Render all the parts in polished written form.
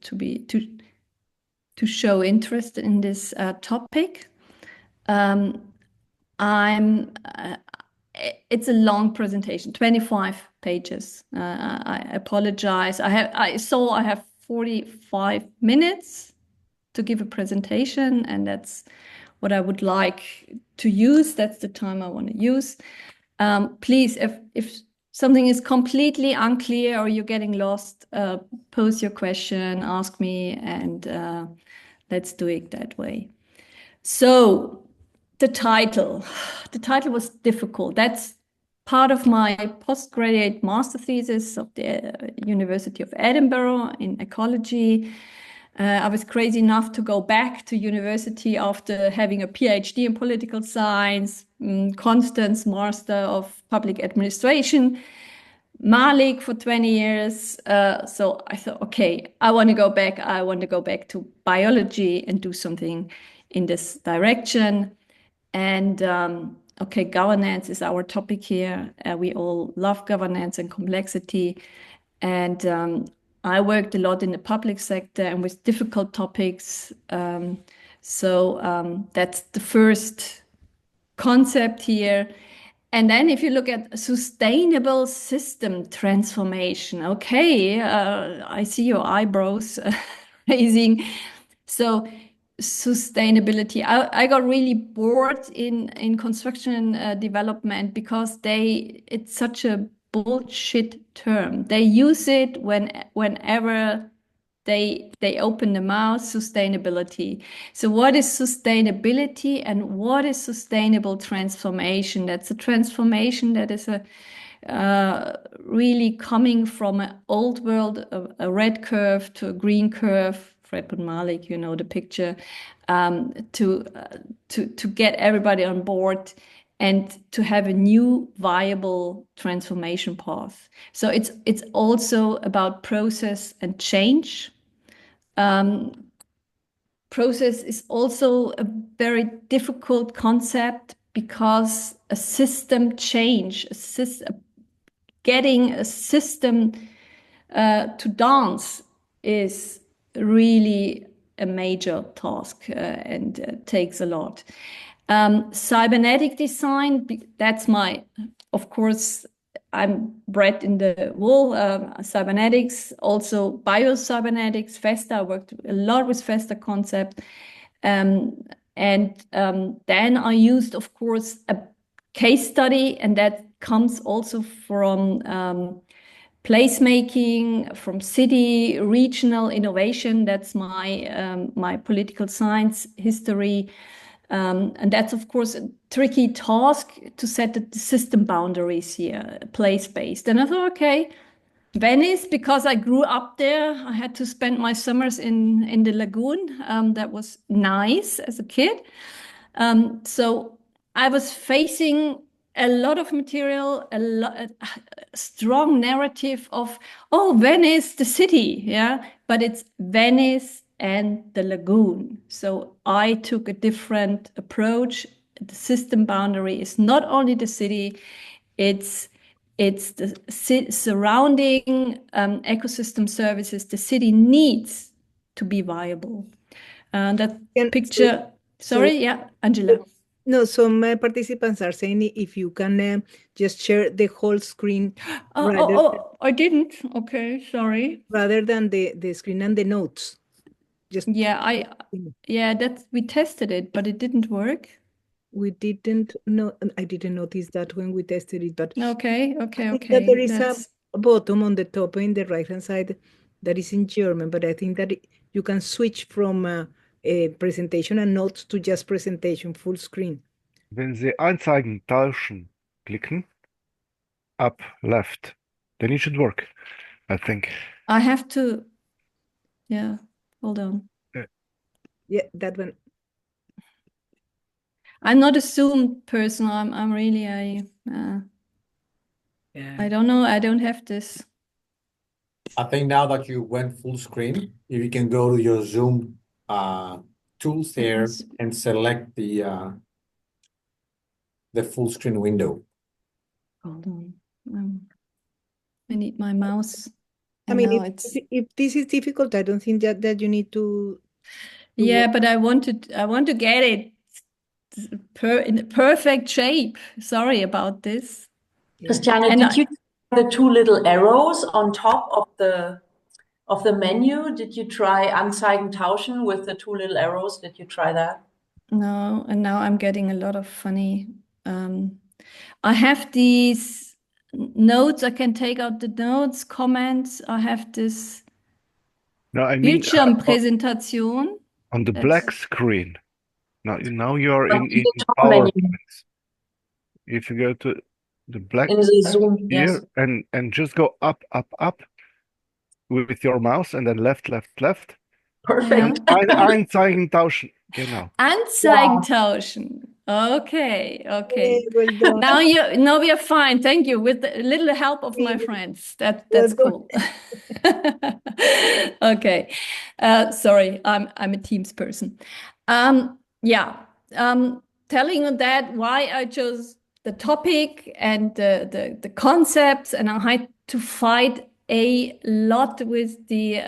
to show interest in this topic. It's a long presentation, 25 pages. I apologize. I have 45 minutes to give a presentation, and that's what I would like to use. That's the time I want to use. Please, if something is completely unclear or you're getting lost, pose your question, ask me, and let's do it that way. So the title was difficult. That's part of my postgraduate master thesis of the University of Edinburgh in ecology. I was crazy enough to go back to university after having a PhD in political science, Constance Master of Public Administration, Malik for 20 years. So I thought, okay, I want to go back. I want to go back to biology and do something in this direction. And okay, governance is our topic here. We all love governance and complexity. And I worked a lot in the public sector and with difficult topics. So that's the first concept here. And then if you look at sustainable system transformation, okay, I see your eyebrows raising. So sustainability, I got really bored in construction development because it's such a bullshit term. They use it whenever they open the mouth, sustainability. So what is sustainability and what is sustainable transformation? That's a transformation that is really coming from an old world, a red curve to a green curve. Fred and Malik, you know the picture, to get everybody on board and to have a new viable transformation path. So it's also about process and change. Process is also a very difficult concept because a system change, getting a system to dance is really a major task and takes a lot. Cybernetic design, that's of course, I'm bred in the wool, cybernetics, also bio-cybernetics, FESTA. I worked a lot with FESTA concept. And then I used, of course, a case study, and that comes also from placemaking, from city, regional innovation. That's my political science history. And that's, of course, a tricky task to set the system boundaries here, place-based. And I thought, okay, Venice, because I grew up there, I had to spend my summers in the Lagoon. That was nice as a kid. So I was facing a lot of material, a strong narrative of, oh, Venice, the city, yeah, but it's Venice and the Lagoon. So I took a different approach. The system boundary is not only the city, it's the surrounding ecosystem services the city needs to be viable. That picture, sorry, yeah, Angela. No, some participants are saying if you can just share the whole screen. I didn't. Okay, sorry. Rather than the screen and the notes. Just that we tested it, but it didn't work. We didn't know. I didn't notice that when we tested it, but okay. That there is a bottom on the top in the right-hand side that is in German, but I think that you can switch from a presentation and notes to just presentation full screen. Wenn Sie Anzeigen tauschen klicken, up left, then it should work, I think. I have to, hold on. Yeah, that one. I'm not a Zoom person. I'm really I don't know. I don't have this. I think now that you went full screen, if you can go to your Zoom tools there and select the full screen window. Hold on. I need my mouse. I mean, know if this is difficult, I don't think that you need to yeah, but I want to get it in perfect shape. Sorry about this. Christiane, And did you try the two little arrows on top of the menu? Did you try Anzeigen tauschen with the two little arrows? Did you try that? No, and now I'm getting a lot of funny. I have these notes. I can take out the notes, comments. I have this No, I mean Bildschirmpräsentation. on the black screen. Now you're in the top menu. PowerPoint. If you go to the black In the Zoom, here yes. and just go up with your mouse and then left. Perfect. Anzeigen tauschen. Genau. Anzeigen tauschen. Okay. well done. Now we are fine. Thank you. With a little help of my friends. That's cool. Okay. Sorry, I'm a Teams person. Telling you that why I chose the topic and the concepts, and I had to fight a lot with the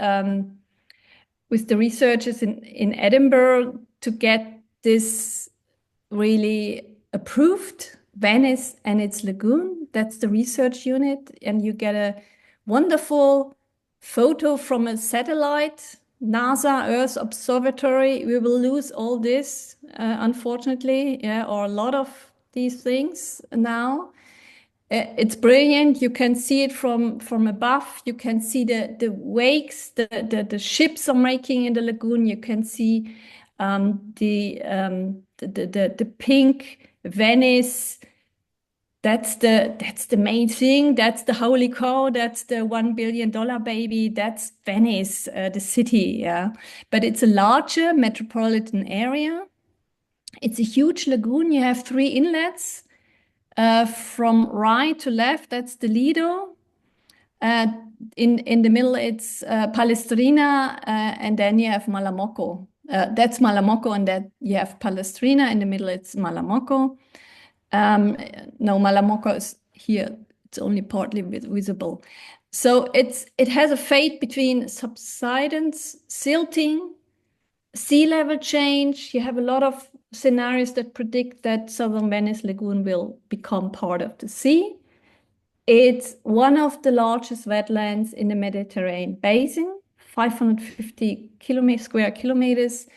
researchers in Edinburgh to get this really approved. Venice and its lagoon, that's the research unit, and you get a wonderful photo from a satellite, NASA Earth Observatory. We will lose all this, unfortunately, or a lot of these things now. It's brilliant. You can see it from above. You can see the wakes the ships are making in the lagoon. You can see the pink Venice. That's the main thing. That's the holy cow. That's the $1 billion baby. That's Venice, the city. Yeah, but it's a larger metropolitan area. It's a huge lagoon. You have 3 inlets. From right to left, that's the Lido. In the middle, it's Palestrina, and then you have Malamocco. That's Malamocco, and that you have Palestrina. In the middle, it's Malamocco. No, Malamocco is here. It's only partly visible. So it has a fate between subsidence, silting, sea level change. You have a lot of scenarios that predict that southern Venice Lagoon will become part of the sea. It's one of the largest wetlands in the Mediterranean basin, 550 square kilometers.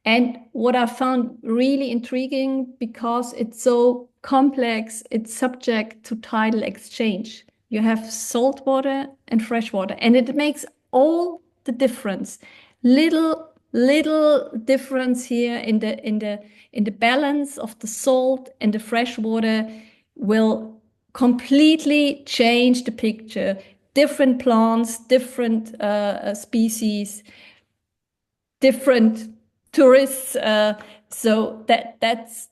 And what I found really intriguing, because it's so complex, it's subject to tidal exchange. You have salt water and fresh water, and it makes all the difference. Little difference here in the balance of the salt and the fresh water will completely change the picture. Different plants, different species, different tourists. So that's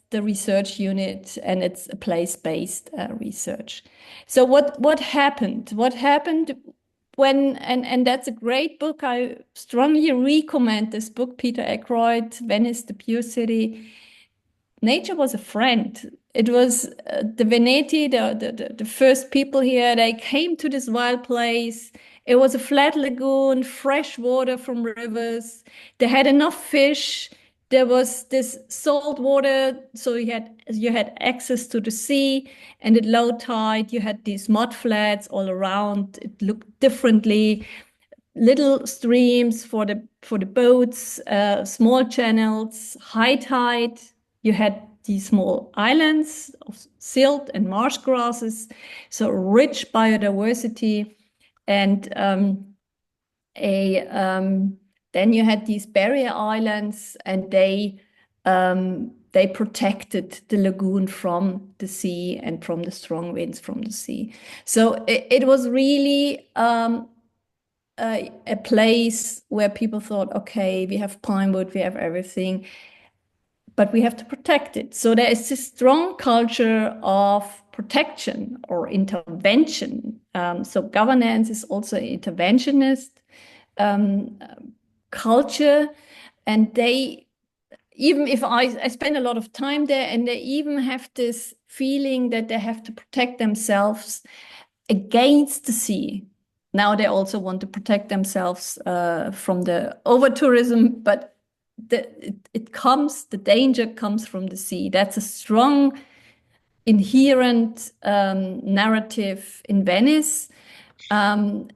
the research unit, and it's a place-based research. So what happened? What happened when, and that's a great book. I strongly recommend this book, Peter Ackroyd, Venice, the Pure City. Nature was a friend. It was the Veneti, the first people here. They came to this wild place. It was a flat lagoon, fresh water from rivers. They had enough fish. There was this salt water, so you had access to the sea. And at low tide, you had these mud flats all around. It looked differently. Little streams for the boats, small channels. High tide, you had these small islands of silt and marsh grasses, so rich biodiversity. And then you had these barrier islands, and they protected the lagoon from the sea and from the strong winds from the sea. So it was really a place where people thought, okay, we have pine wood, we have everything, but we have to protect it. So there is this strong culture of protection or intervention. So governance is also interventionist culture. And they, even if I spend a lot of time there, and they even have this feeling that they have to protect themselves against the sea. now they also want to protect themselves from the over-tourism, but the danger comes from the sea. That's a strong inherent narrative in Venice. And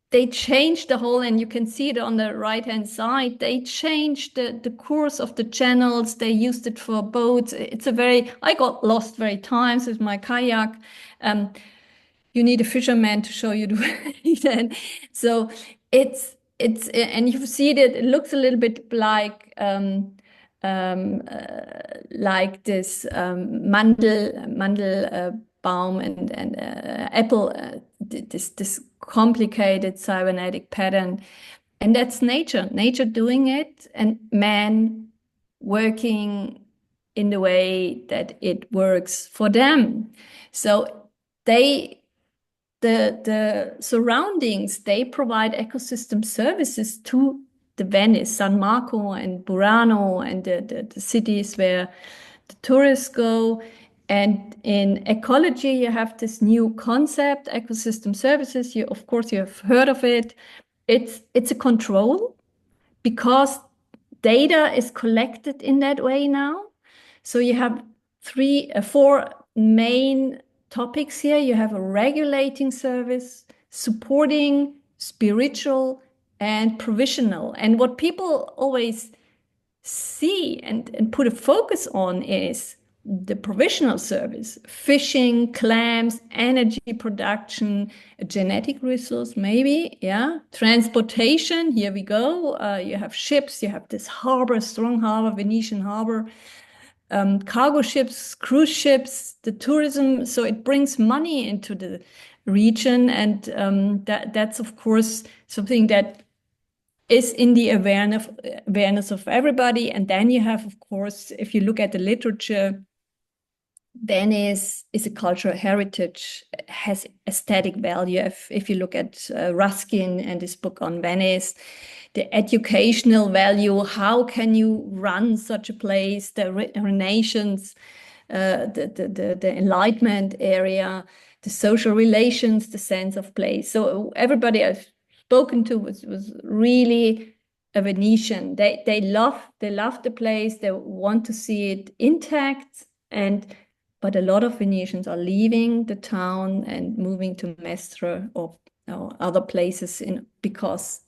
they changed the whole, and you can see it on the right-hand side, they changed the course of the channels. They used it for boats. I got lost very times with my kayak. You need a fisherman to show you the way. And so and you see that it looks a little bit like this Mandelbaum and apple, this complicated cybernetic pattern, and that's nature doing it, and man working in the way that it works for them. So the surroundings, they provide ecosystem services to the Venice, San Marco and Burano, and the cities where the tourists go. And in ecology, you have this new concept, ecosystem services. Of course, you have heard of it. It's a control, because data is collected in that way now. So you have four main topics here. You have a regulating service, supporting, spiritual, and provisional. And what people always see and put a focus on is the provisional service: fishing, clams, energy production, a genetic resource, maybe, yeah. Transportation, here we go. You have ships, you have this harbor, strong harbor, Venetian harbor, cargo ships, cruise ships, the tourism. So it brings money into the region, and that's of course something that is in the awareness of everybody. And then you have, of course, if you look at the literature, Venice is a cultural heritage, has aesthetic value. If you look at Ruskin and his book on Venice, the educational value, how can you run such a place, the Renaissance, the Enlightenment area, the social relations, the sense of place. So everybody I've spoken to was really a Venetian. They love the place. They want to see it intact, but a lot of Venetians are leaving the town and moving to Mestre or other places because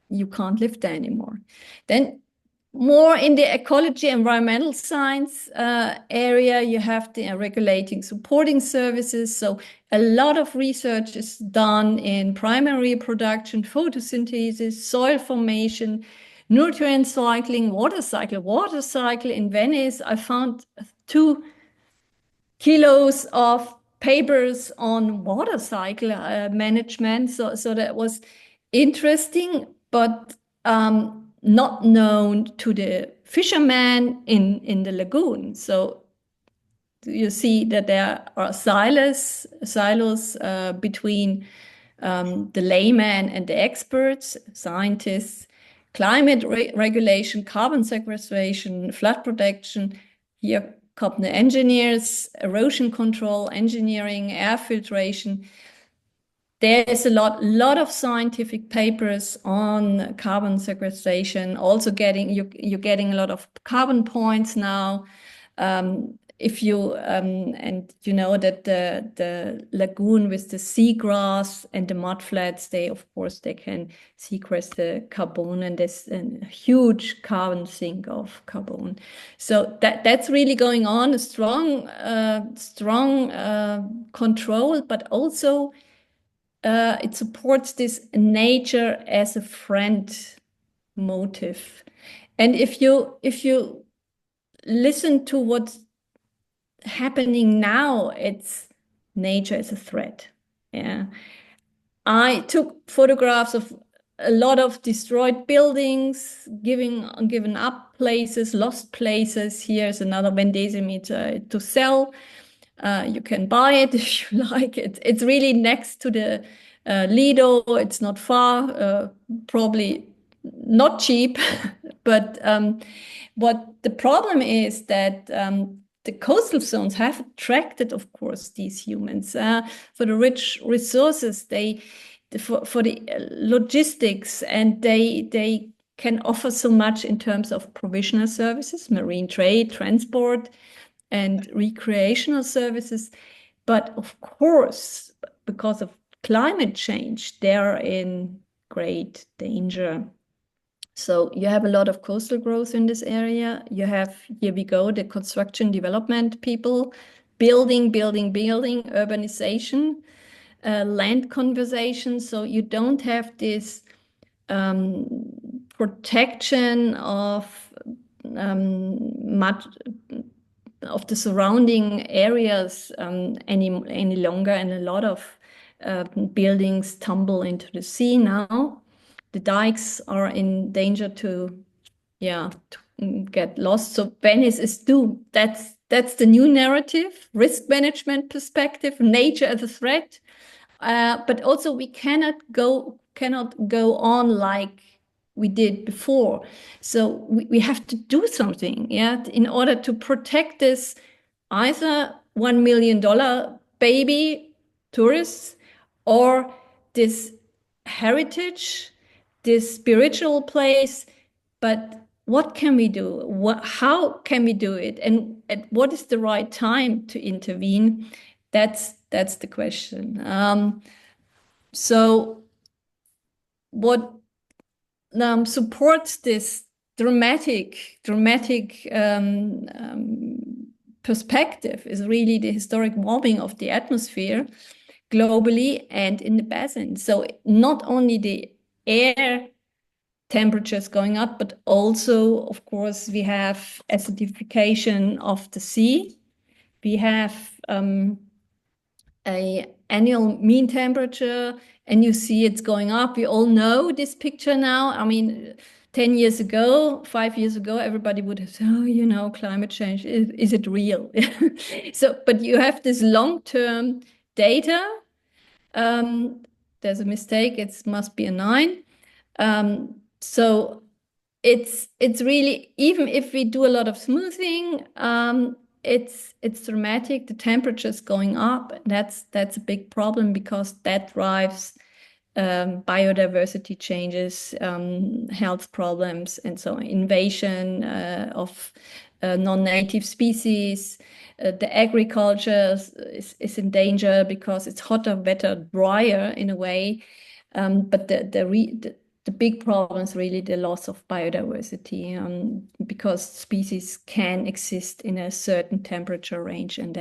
you can't live there anymore. Then more in the ecology, environmental science area, you have the regulating supporting services. So a lot of research is done in primary production, photosynthesis, soil formation, nutrient cycling, water cycle. Water cycle in Venice, I found 2 kilos of papers on water cycle management. So that was interesting, but not known to the fishermen in the lagoon. So you see that there are silos between the layman and the experts, scientists, climate regulation, carbon sequestration, flood protection. Here come the engineers, erosion control, engineering, air filtration. There's a lot of scientific papers on carbon sequestration. Also you're getting a lot of carbon points now. If you and you know that the lagoon with the seagrass and the mudflats, they can sequester the carbon, and there's a huge carbon sink of carbon. So that's really going on, a strong control, but also it supports this nature as a friend motive. And if you listen to what's happening now, it's nature as a threat. Yeah, I took photographs of a lot of destroyed buildings, given up places, lost places. Here's another Vendesimeter to sell. You can buy it if you like it. It's really next to the Lido. It's not far, probably not cheap. But what the problem is that the coastal zones have attracted, of course, these humans for the rich resources, for the logistics, and they can offer so much in terms of provisional services, marine trade, transport, and recreational services. But of course, because of climate change, they're in great danger. So you have a lot of coastal growth in this area. You have, here we go, the construction development people, building, urbanization, land conservation. So you don't have this protection of much of the surrounding areas any longer, and a lot of buildings tumble into the sea now. The dikes are in danger to get lost. So Venice is doomed. That's the new narrative: risk management perspective, nature as a threat. But also we cannot go on like we did before. So we have to do something, in order to protect this either $1 million baby tourists, or this heritage, this spiritual place. But what can we do? How can we do it? And at what is the right time to intervene? That's the question. So what supports this dramatic perspective is really the historic warming of the atmosphere globally and in the basin. So not only the air temperatures going up, but also, of course, we have acidification of the sea. We have a annual mean temperature, and you see it's going up. We all know this picture now. I mean, 10 years ago, 5 years ago, everybody would have said, oh, climate change, is it real? So, but you have this long-term data. There's a mistake, it must be a 9. So it's really, even if we do a lot of smoothing, it's dramatic. The temperature's going up. That's a big problem, because that drives biodiversity changes, health problems, and so on. Invasion of non-native species. The agriculture is in danger because it's hotter, wetter, drier in a way. But the big problem is really the loss of biodiversity, because species can exist in a certain temperature range, and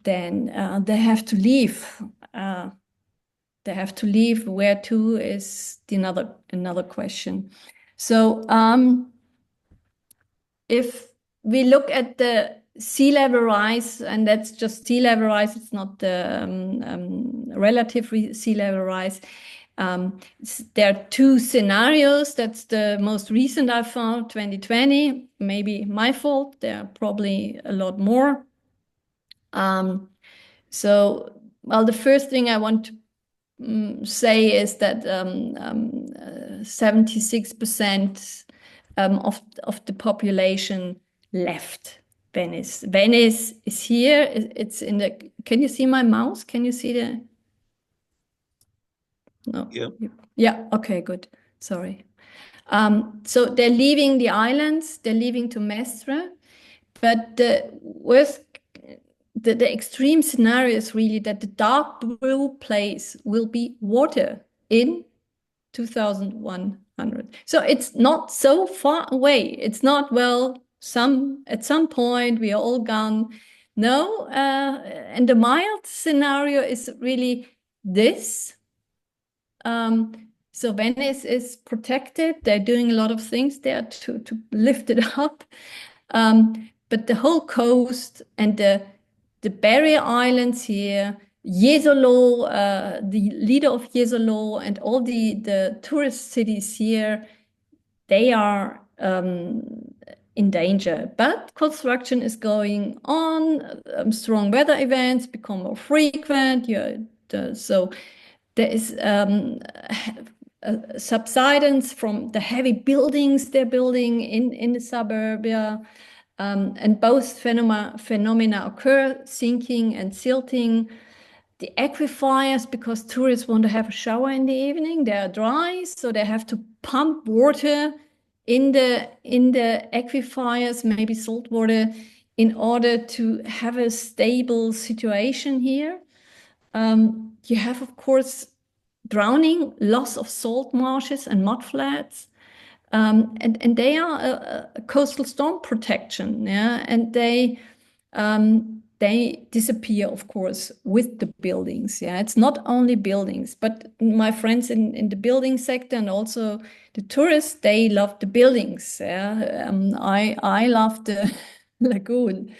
then they have to leave. They have to leave. Where to is another question. So if we look at the sea level rise, and that's just sea level rise, it's not the relative sea level rise. There are 2 scenarios. That's the most recent I found, 2020. Maybe my fault. There are probably a lot more. So, well, the first thing I want to say is that 76% of the population left Venice. Venice is here. It's in the. Can you see my mouse? Can you see the? No. Yeah. Yeah. Okay. Good. Sorry. So they're leaving the islands. They're leaving to Mestre, but the extreme scenario is really that the dark blue place will be water in 2100. So it's not so far away. It's not, well, at some point we are all gone. No, and the mild scenario is really this. So Venice is protected. They're doing a lot of things there to lift it up. But the whole coast and the barrier islands here, Jesolo, the leader of Jesolo, and all the tourist cities here, they are in danger. But construction is going on. Strong weather events become more frequent. So there is subsidence from the heavy buildings they're building in the suburbia. And both phenomena occur, sinking and silting. The aquifers, because tourists want to have a shower in the evening, they are dry, so they have to pump water in the aquifers, maybe salt water, in order to have a stable situation here. You have, of course, drowning, loss of salt marshes and mudflats. And they are a coastal storm protection, yeah, and they disappear, of course, with the buildings. Yeah, it's not only buildings, but my friends in the building sector and also the tourists, they love the buildings. Yeah, I love the lagoon.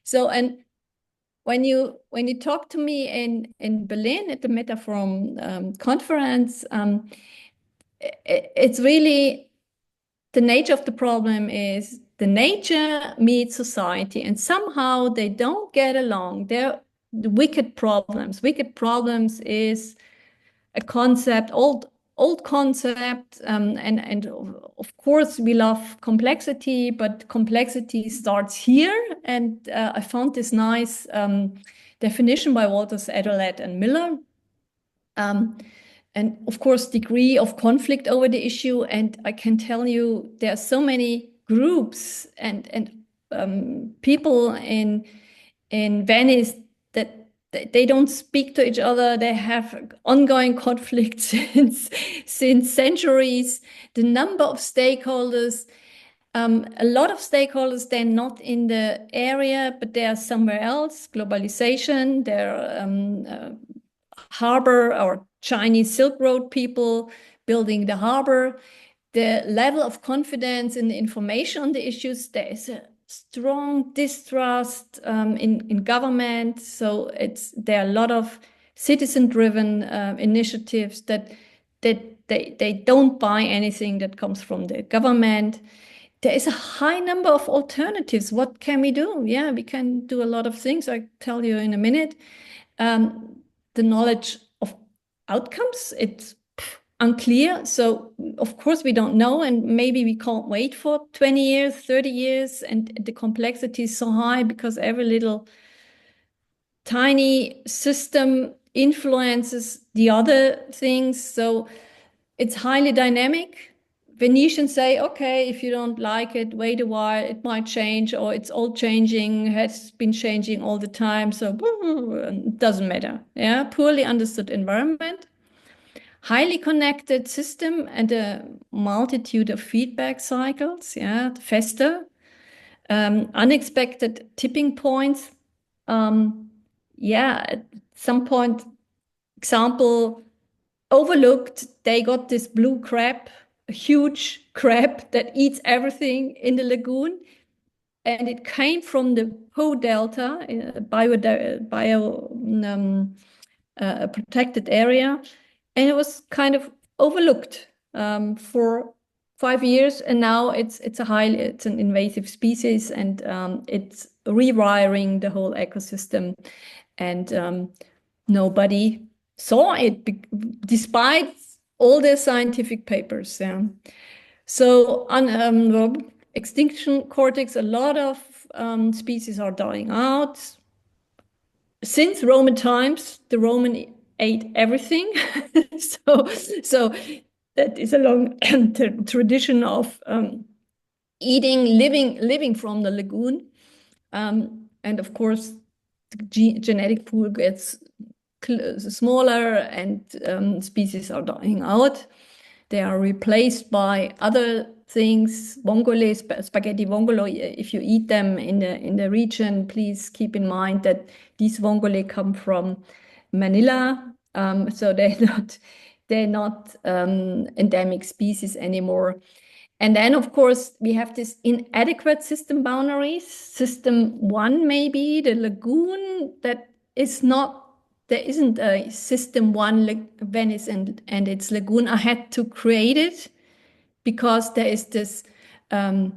So, and when you talk to me in Berlin at the Metaforum conference, it's really the nature of the problem is the nature meets society, and somehow they don't get along. They're the wicked problems. Wicked problems is a concept, old concept, and of course we love complexity, but complexity starts here. And I found this nice definition by Walters, Adelet, and Miller. And of course, degree of conflict over the issue. And I can tell you, there are so many groups and people in Venice that they don't speak to each other. They have ongoing conflict since centuries. The number of stakeholders, a lot of stakeholders, they're not in the area, but they are somewhere else. Globalization, they're harbor or Chinese Silk Road people building the harbor. The level of confidence in the information on the issues, there is a strong distrust in government. So there are a lot of citizen-driven initiatives that they don't buy anything that comes from the government. There is a high number of alternatives. What can we do? Yeah, we can do a lot of things. I'll tell you in a minute. The knowledge of outcomes, it's unclear. So of course we don't know, and maybe we can't wait for 20 years, 30 years, and the complexity is so high because every little tiny system influences the other things. So it's highly dynamic. Venetians say, okay, if you don't like it, wait a while, it might change, or it's all changing, has been changing all the time, so it doesn't matter. Yeah, poorly understood environment, highly connected system, and a multitude of feedback cycles. Yeah, fester, unexpected tipping points. Yeah, at some point, example, overlooked, they got this blue crab, a huge crab that eats everything in the lagoon. And it came from the Po Delta, protected area. And it was kind of overlooked for 5 years. And now it's an invasive species, and it's rewiring the whole ecosystem. And nobody saw it despite all the scientific papers. Yeah. So on extinction cortex, a lot of species are dying out. Since Roman times, the Roman ate everything. so that is a long tradition of eating, living from the lagoon. And of course, the genetic pool gets smaller, and species are dying out. They are replaced by other things. Vongole, spaghetti vongolo. If you eat them in the region, please keep in mind that these vongole come from Manila, so they're not endemic species anymore. And then, of course, we have this inadequate system boundaries. System 1, maybe the lagoon, that is not. There isn't a system 1 Venice and its lagoon. I had to create it because there is this San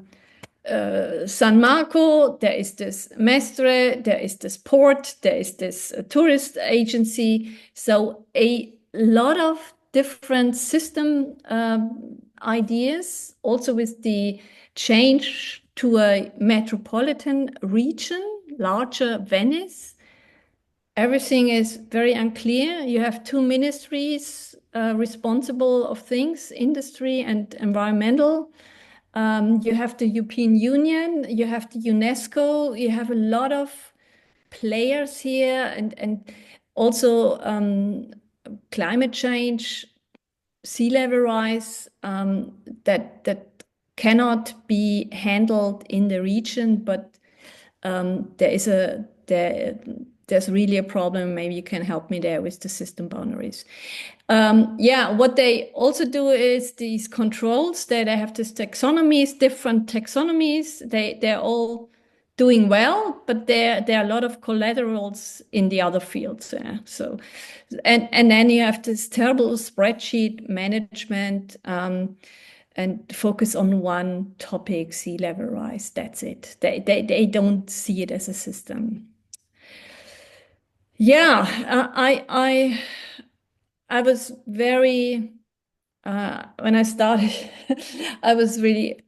Marco, there is this Mestre, there is this port, there is this tourist agency. So a lot of different system ideas, also with the change to a metropolitan region, larger Venice. Everything is very unclear. You have two ministries responsible of things, industry and environmental. You have the European Union, you have the UNESCO, you have a lot of players here, and also climate change, sea level rise, that cannot be handled in the region, but there's really a problem. Maybe you can help me there with the system boundaries. Yeah, what they also do is these controls, that they have these taxonomies, different taxonomies. They're all doing well, but there are a lot of collaterals in the other fields. Yeah. So, and then you have this terrible spreadsheet management, and focus on one topic, sea level rise. That's it. They don't see it as a system. Yeah, I was very when I started, I was really,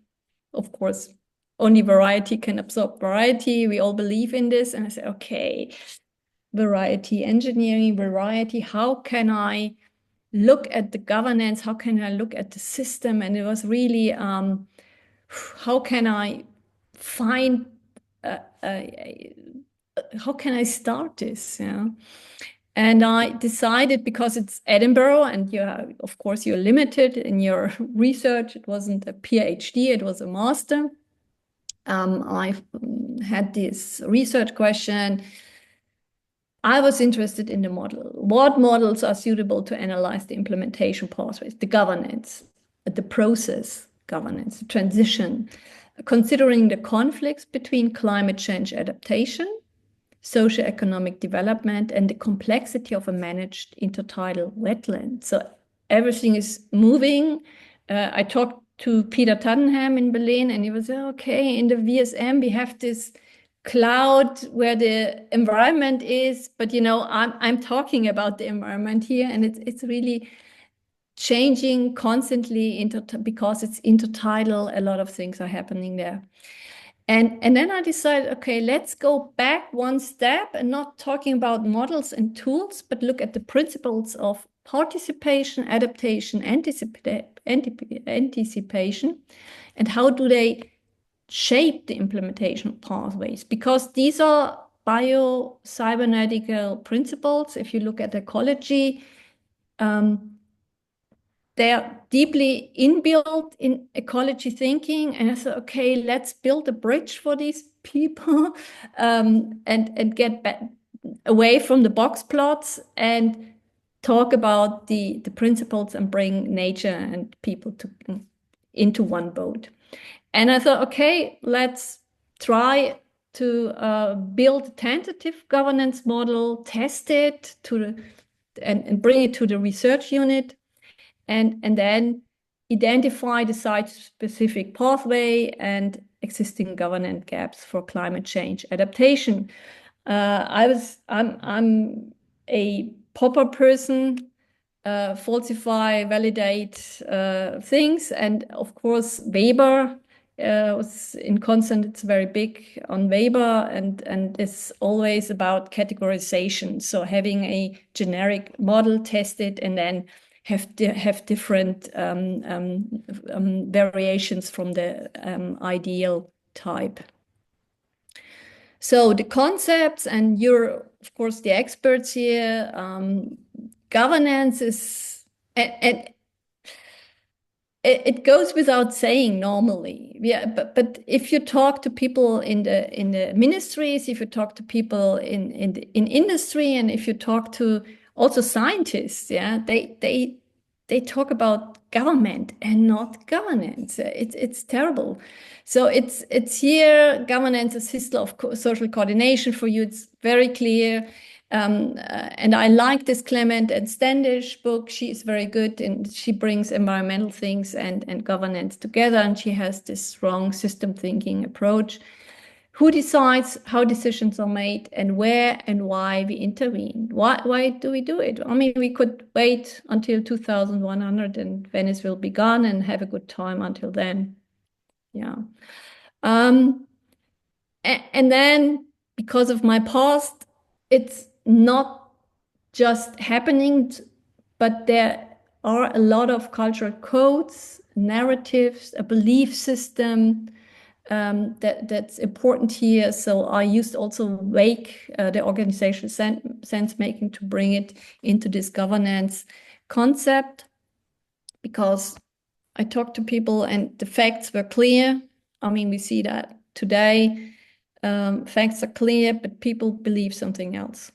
of course, only variety can absorb variety. We all believe in this, and I said, okay, variety engineering, variety. How can I look at the governance? How can I look at the system? And it was really, how can I find, how can I start this? Yeah. And I decided, because it's Edinburgh and of course, you're limited in your research. It wasn't a PhD, it was a master. I had this research question. I was interested in the model. What models are suitable to analyze the implementation pathways, the governance, the process governance, the transition, considering the conflicts between climate change adaptation, socioeconomic development, and the complexity of a managed intertidal wetland. So everything is moving. I talked to Peter Tottenham in Berlin, and he was, okay, in the VSM, we have this cloud where the environment is, but I'm talking about the environment here, and it's really changing constantly because it's intertidal. A lot of things are happening there. And then I decided, okay, let's go back one step and not talking about models and tools, but look at the principles of participation, adaptation, anticipation, and how do they shape the implementation pathways? Because these are bio-cybernetic principles. If you look at ecology, they are deeply inbuilt in ecology thinking. And I said, okay, let's build a bridge for these people, and get back away from the box plots and talk about the principles and bring nature and people into one boat. And I thought, okay, let's try to build a tentative governance model, test it and bring it to the research unit, and then identify the site-specific pathway and existing governance gaps for climate change adaptation. I'm a Popper person, falsify, validate things, and of course Weber was in constant. It's very big on Weber, and it's always about categorization. So having a generic model, test it, and then have different variations from the ideal type. So the concepts, and you're of course the experts here. Governance is, and it goes without saying normally, yeah. But if you talk to people in the ministries, if you talk to people in industry, and if you talk to also scientists, yeah, they talk about government and not governance. It's terrible. So it's here, governance is system of social coordination. For you, it's very clear. And I like this Clement and Standish book. She is very good, and she brings environmental things and governance together, and she has this strong system thinking approach. Who decides how decisions are made, and where and why we intervene? Why do we do it? I mean, we could wait until 2100 and Venice will be gone and have a good time until then. Yeah. And then because of my past, it's not just happening, but there are a lot of cultural codes, narratives, a belief system that's important here. So I used also WAKE, the organizational sense making, to bring it into this governance concept, because I talked to people and the facts were clear. I mean, we see that today. Facts are clear, but people believe something else.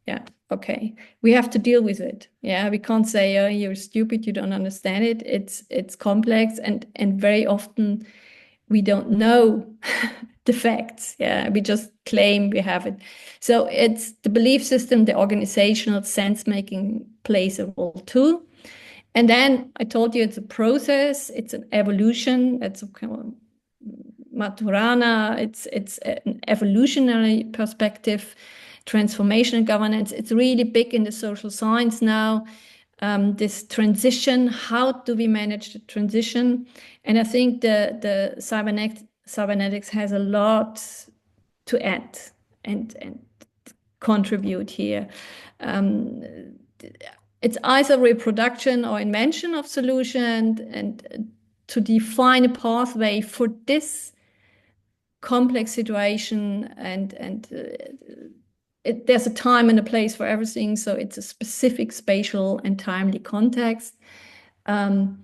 Yeah, okay. We have to deal with it. Yeah, we can't say, oh, you're stupid, you don't understand it. It's complex, and very often we don't know the facts. Yeah, we just claim we have it. So it's the belief system, the organizational sense making plays a role too. And then I told you it's a process, it's an evolution, it's a kind of Maturana, it's an evolutionary perspective, transformational governance. It's really big in the social science now. This transition, how do we manage the transition? And I think the cybernetics has a lot to add and contribute here. It's either reproduction or invention of solution, and to define a pathway for this complex situation, and there's a time and a place for everything, so it's a specific spatial and timely context. And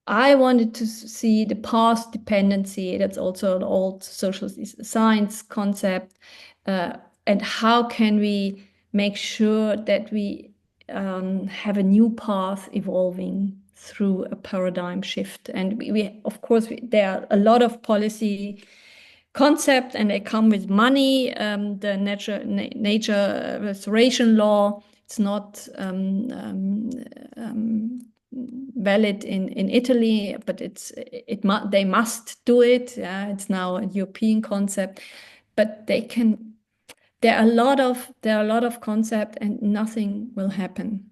I wanted to see the path dependency. That's also an old social science concept. And how can we make sure that we have a new path evolving through a paradigm shift? And we of course, there are a lot of policy concepts, and they come with money. The nature restoration law, it's not valid in Italy, but they must do it. Yeah, it's now a European concept, but there are a lot of concepts, and nothing will happen.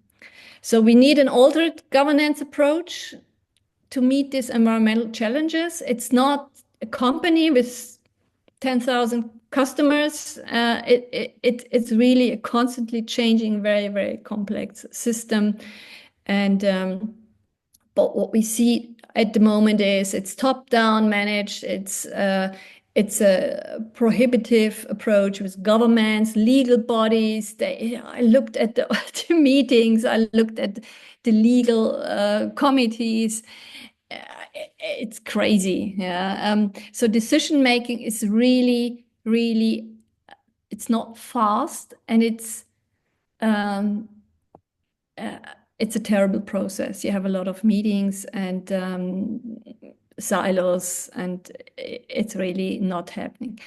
So we need an altered governance approach to meet these environmental challenges. It's not a company with 10,000 customers. It's really a constantly changing, very, very complex system. And but what we see at the moment is it's top-down managed. It's a prohibitive approach with governments, legal bodies. I looked at the meetings. I looked at the legal committees. It's crazy. Yeah. So decision making is really, really, it's not fast, and it's a terrible process. You have a lot of meetings and silos, and it's really not happening.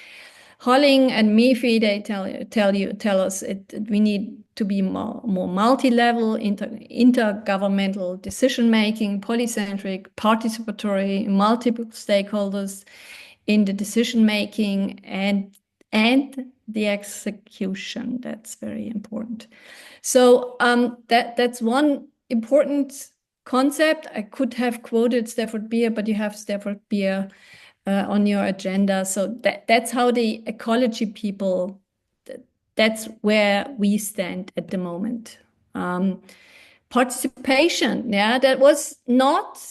Holling and Meafy, they tell us we need to be more multi-level, intergovernmental decision-making, polycentric, participatory, multiple stakeholders in the decision-making and the execution. That's very important. So that's one important concept. I could have quoted Stafford Beer, but you have Stafford Beer on your agenda. So that's how the ecology people, that's where we stand at the moment. Participation, yeah, that was not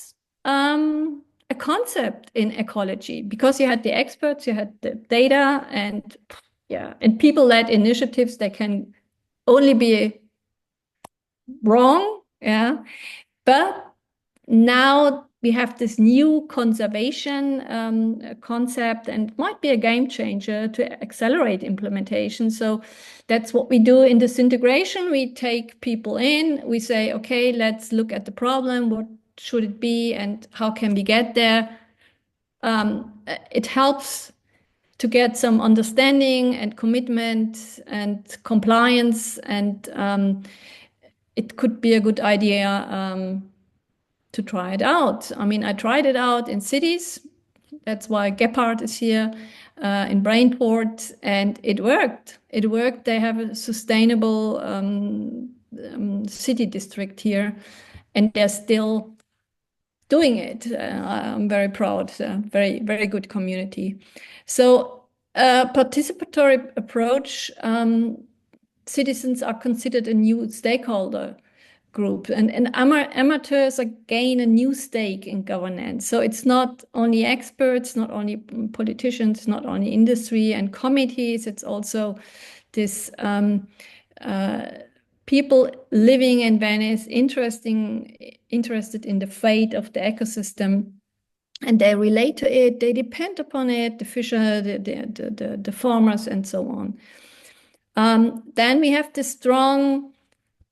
a concept in ecology, because you had the experts, you had the data, and people-led initiatives, they can only be wrong, yeah. But now we have this new conservation concept, and it might be a game changer to accelerate implementation. So that's what we do in disintegration. We take people in, we say, okay, let's look at the problem. What should it be, and how can we get there? It helps to get some understanding and commitment and compliance, and it could be a good idea to try it out. I mean, I tried it out in cities. That's why Gebhardt is here in Brainport, and it worked. It worked. They have a sustainable city district here, and they're still doing it. I'm very proud. Very, very good community. So participatory approach, citizens are considered a new stakeholder group, and amateurs gain a new stake in governance. So it's not only experts, not only politicians, not only industry and committees, it's also this people living in Venice, interested in the fate of the ecosystem, and they relate to it, they depend upon it, the fisher, the farmers, and so on. Then we have this strong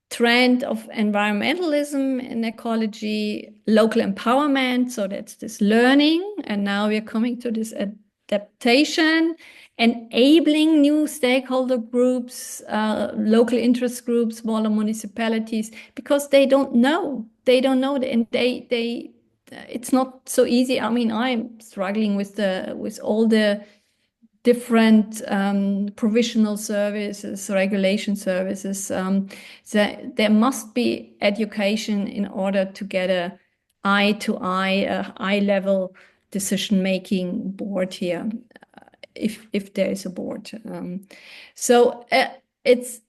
trend of environmentalism in ecology, local empowerment, so that's this learning, and now we're coming to this adaptation, enabling new stakeholder groups, local interest groups, smaller municipalities, because they don't know, and it's not so easy. I mean, I'm struggling with all the different provisional services, regulation services. There must be education in order to get a eye-level decision-making board here, if there is a board. So it's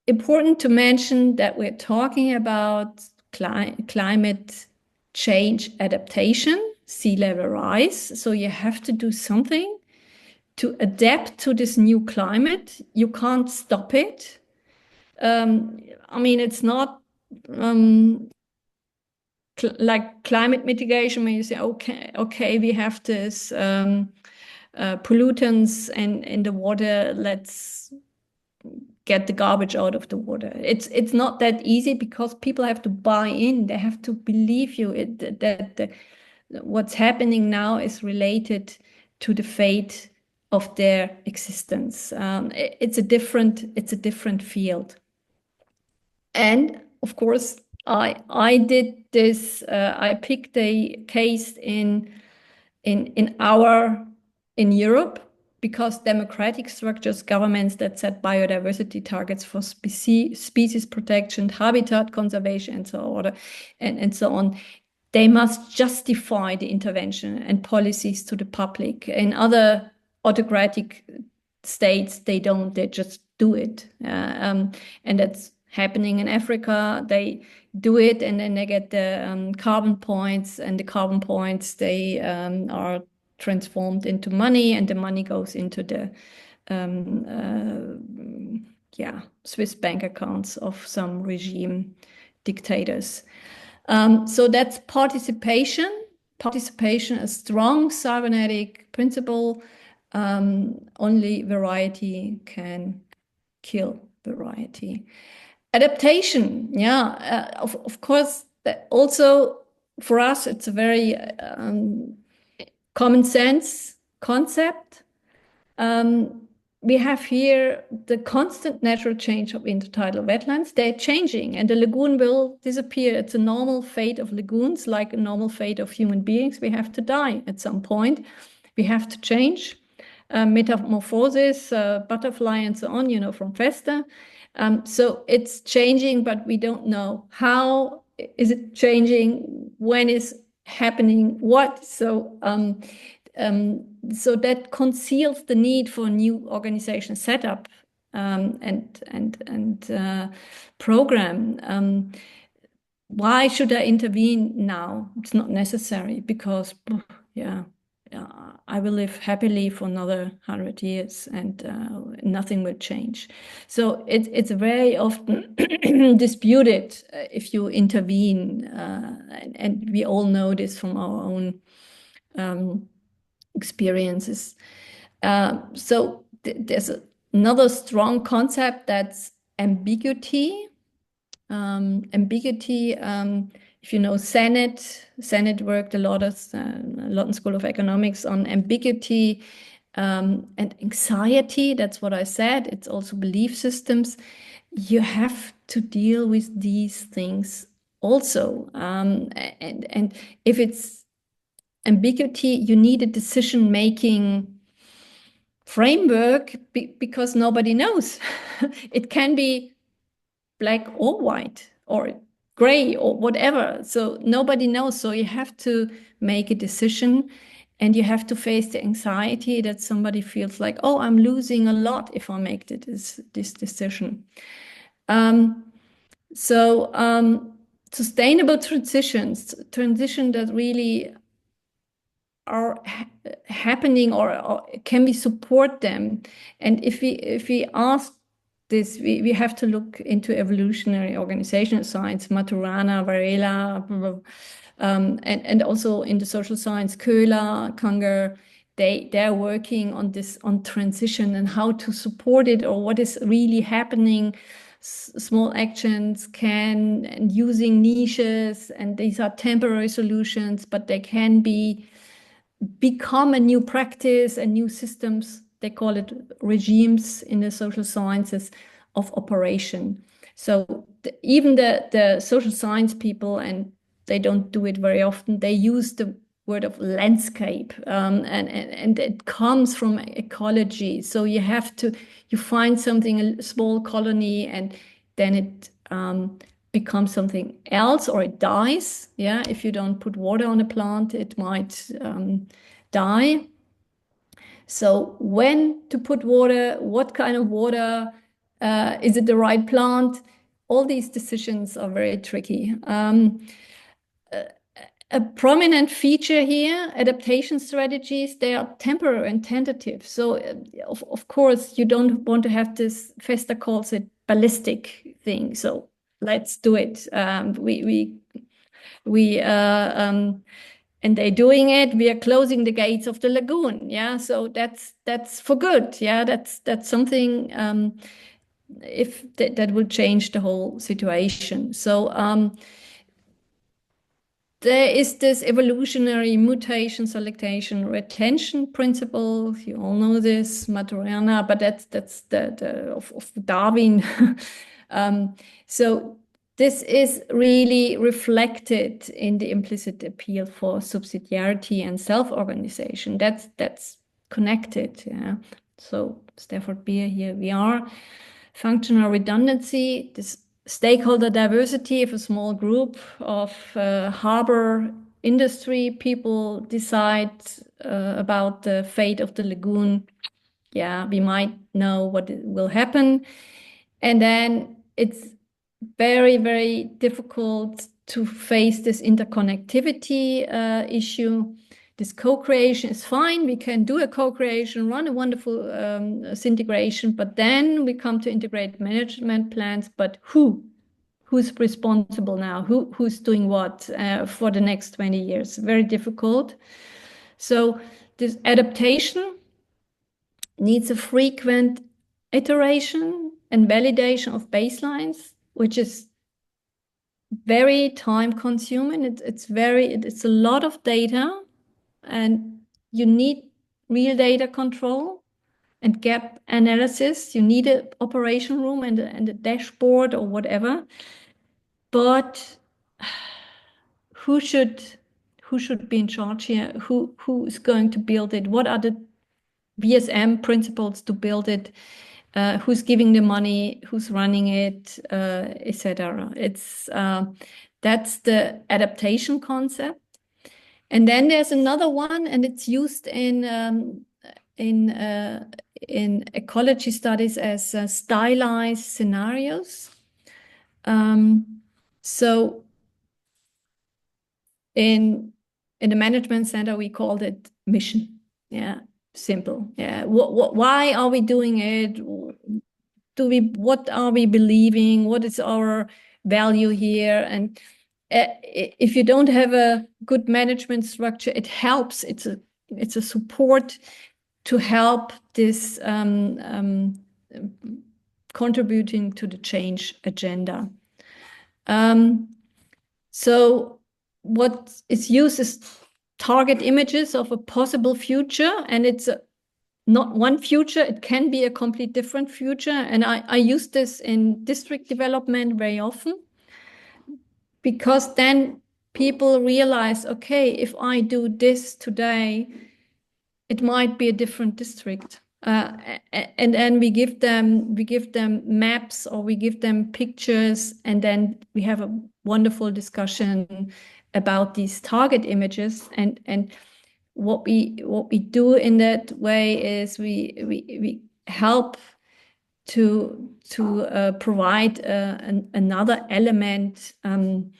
important to mention that we're talking about climate change adaptation, sea level rise. So you have to do something to adapt to this new climate. You can't stop it. I mean, it's not like climate mitigation where you say, okay, we have this pollutants in the water, let's get the garbage out of the water. It's not that easy, because people have to buy in. They have to believe you that what's happening now is related to the fate of their existence. It's a different field. And of course, I did this. I picked a case in Europe, because democratic structures, governments that set biodiversity targets for species protection, habitat conservation, and so on, they must justify the intervention and policies to the public. In other autocratic states, they don't, they just do it. And that's happening in Africa. They do it, and then they get the carbon points, and the carbon points, they are transformed into money, and the money goes into the Swiss bank accounts of some regime dictators. So that's participation, a strong cybernetic principle. Only variety can kill variety. Adaptation, of course, also for us, it's a very common sense concept. We have here the constant natural change of intertidal wetlands. They're changing, and the lagoon will disappear. It's a normal fate of lagoons, like a normal fate of human beings. We have to die at some point. We have to change. Metamorphosis, butterfly, and so on, from Festa. So it's changing, but we don't know how is it changing, when is happening what. So that conceals the need for a new organization setup and program. Why should I intervene now? It's not necessary, because I will live happily for another 100 years, and nothing will change. So it's very often disputed if you intervene, and we all know this from our own experiences. So there's another strong concept, that's ambiguity. If you know Sennett worked a lot at London School of Economics on ambiguity and anxiety. That's what I said. It's also belief systems. You have to deal with these things also. And if it's ambiguity, you need a decision-making framework, because nobody knows. It can be black or white, or gray or whatever. So nobody knows. So you have to make a decision, and you have to face the anxiety that somebody feels like, oh, I'm losing a lot if I make this decision. Sustainable transition that really are happening or can we support them? And if we ask this, we have to look into evolutionary organizational science, Maturana, Varela, and also in the social science, Köhler, Kanger. They're working on this, on transition and how to support it, or what is really happening. Small actions and using niches, and these are temporary solutions, but they can become a new practice and new systems. They call it regimes in the social sciences of operation. So even the social science people, and they don't do it very often, they use the word of landscape, and it comes from ecology. So you find something, a small colony, and then it becomes something else, or it dies. Yeah, if you don't put water on a plant, it might die. So when to put water, what kind of water, is it the right plant? All these decisions are very tricky. A prominent feature here, adaptation strategies, they are temporary and tentative. So of course, you don't want to have this, Fester calls it ballistic thing. So let's do it. And they're doing it. We are closing the gates of the lagoon. Yeah, so that's for good. Yeah, that's something. If that will change the whole situation. So there is this evolutionary mutation, selection, retention principle. You all know this, Maturana, but that's the of Darwin. So this is really reflected in the implicit appeal for subsidiarity and self-organization. That's connected. Yeah. So Stafford Beer, here we are. Functional redundancy, this stakeholder diversity. If a small group of harbor industry people decide about the fate of the lagoon, yeah, we might know what will happen. And then it's very, very difficult to face this interconnectivity issue. This co-creation is fine. We can do a co-creation, run a wonderful syntegration, but then we come to integrated management plans. But who's responsible now? Who's doing what for the next 20 years? Very difficult. So this adaptation needs a frequent iteration and validation of baselines, which is very time consuming. It's a lot of data, and you need real data control and gap analysis. You need an operation room and a dashboard or whatever. But who should be in charge here? Who is going to build it? What are the VSM principles to build it? Who's giving the money? Who's running it? Etc. That's the adaptation concept. And then there's another one, and it's used in ecology studies as stylized scenarios. So in the management center, we called it mission. Yeah, simple. Yeah, why are we doing it? What are we believing? What is our value here? And if you don't have a good management structure, it helps. It's a support to help this contributing to the change agenda. So what is used is target images of a possible future, and it's not one future, it can be a complete different future. And I use this in district development very often, because then people realize, okay, if I do this today, it might be a different district. And then we give them maps, or we give them pictures, and then we have a wonderful discussion about these target images, and what we do in that way is we help to provide another element and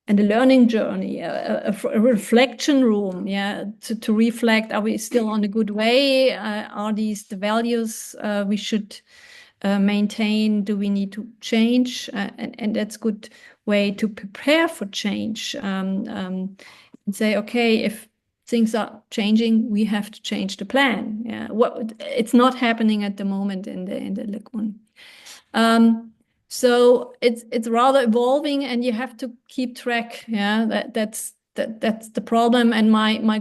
a learning journey, a reflection room, to reflect: are we still on a good way? Are these the values we should maintain? Do we need to change? And that's a good way to prepare for change, and say, okay, if things are changing, we have to change the plan. It's not happening at the moment in the Lagoon. So it's rather evolving, and you have to keep track. That's the problem. And my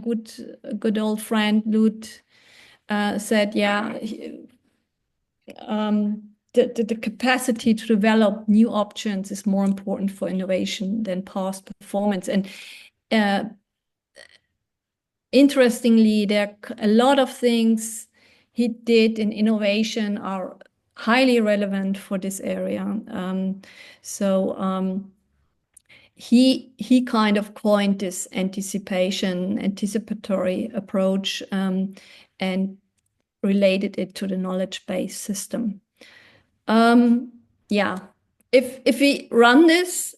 good old friend Lud said, the capacity to develop new options is more important for innovation than past performance. And interestingly, there are a lot of things he did in innovation are highly relevant for this area. He kind of coined this anticipatory approach, and related it to the knowledge-based system. If we run this,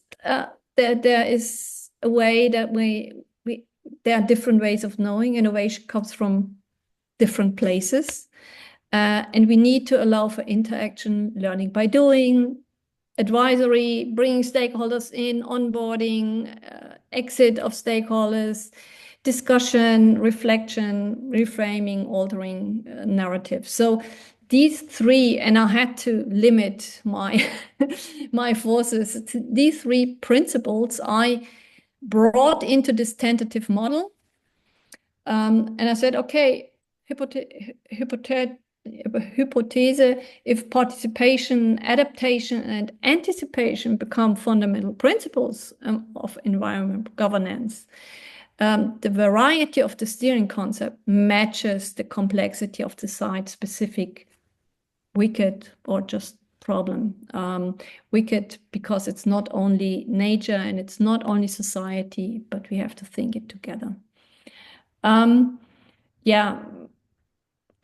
there is a way that there are different ways of knowing. Innovation comes from different places, and we need to allow for interaction, learning by doing, advisory, bringing stakeholders in, onboarding, exit of stakeholders, discussion, reflection, reframing, altering narrative. So these three, and I had to limit my my forces. These three principles I brought into this tentative model, and I said, okay, hypothese: if participation, adaptation, and anticipation become fundamental principles of environment governance, the variety of the steering concept matches the complexity of the site-specific wicket or just problem. Wicket because it's not only nature and it's not only society, but we have to think it together.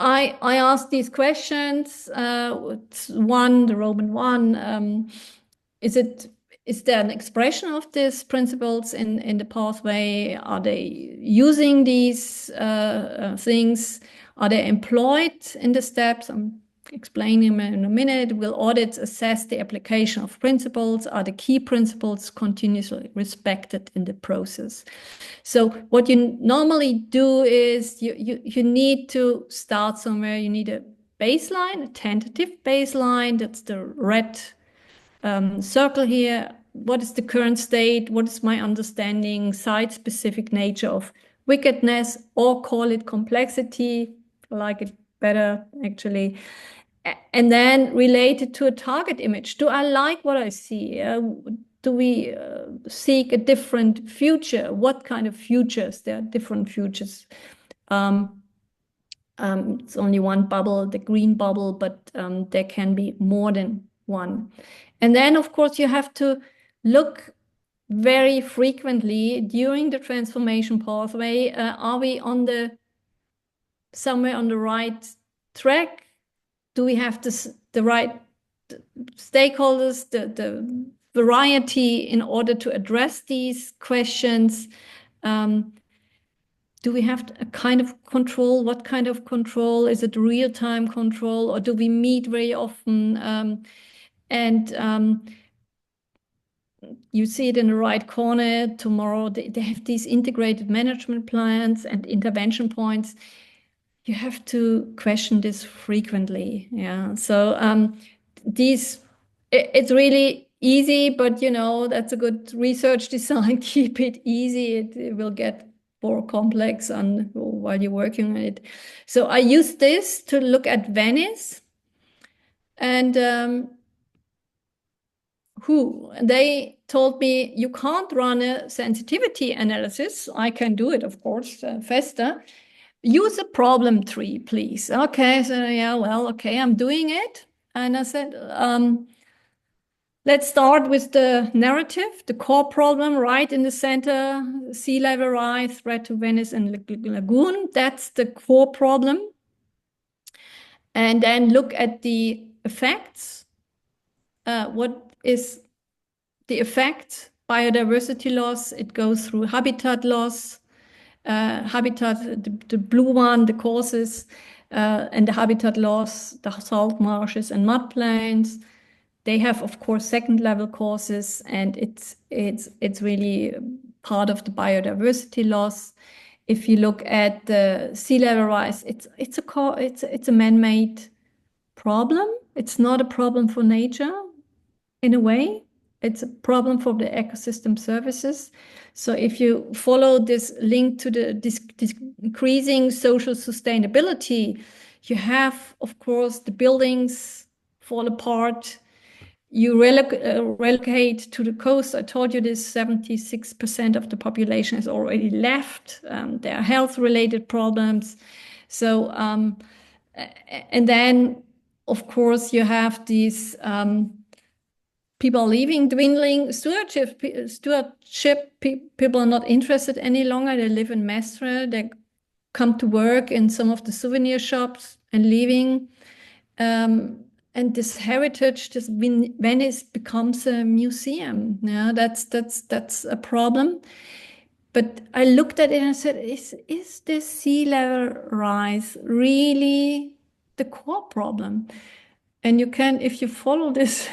I asked these questions. One, the Roman one, is there an expression of these principles in the pathway? Are they using these things? Are they employed in the steps? I'm explaining them in a minute. Will audits assess the application of principles? Are the key principles continuously respected in the process? So what you normally do is you need to start somewhere. You need a baseline, a tentative baseline. That's the red circle here. What is the current state? What is my understanding, site-specific nature of wickedness, or call it complexity? I like it better, actually. And then relate it to a target image. Do I like what I see? Do we seek a different future? What kind of futures? There are different futures. It's only one bubble, the green bubble, but there can be more than one. And then, of course, you have to look very frequently during the transformation pathway. Are we somewhere on the right track? Do we have the right stakeholders, the variety in order to address these questions? Do we have a kind of control? What kind of control? Is it real-time control, or do we meet very often? You see it in the right corner tomorrow. They have these integrated management plans and intervention points. You have to question this frequently. So it's really easy, but that's a good research design. Keep it easy. It will get more complex while you're working on it. So I use this to look at Venice, and they told me, you can't run a sensitivity analysis. I can do it, of course, faster. Use a problem tree, please. Okay, so okay, I'm doing it. And I said, let's start with the narrative, the core problem, right in the center, sea level rise, threat to Venice and Lagoon. That's the core problem. And then look at the effects. What is the effect? Biodiversity loss, it goes through habitat loss, the blue one, the causes, and the habitat loss, the salt marshes and mudplains. They have, of course, second level causes, and it's really part of the biodiversity loss. If you look at the sea level rise, it's a man-made problem. It's not a problem for nature in a way. It's a problem for the ecosystem services. So if you follow this link to the decreasing social sustainability, you have, of course, the buildings fall apart. You relocate to the coast. I told you this, 76% of the population has already left. There are health-related problems. So, and then, of course, you have these people leaving, dwindling stewardship. People are not interested any longer. They live in Mestre. They come to work in some of the souvenir shops and leaving. And this heritage, this Venice becomes a museum. Yeah, that's a problem. But I looked at it and said, is this sea level rise really the core problem? And you can, if you follow this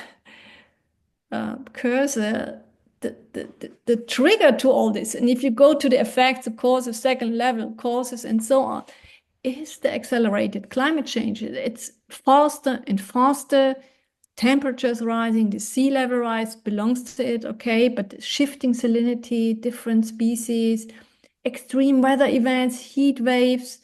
cursor, the trigger to all this, and if you go to the effects, the causes, second level causes, and so on, is the accelerated climate change. It's faster and faster. Temperatures rising, the sea level rise belongs to it, okay, but shifting salinity, different species, extreme weather events, heat waves.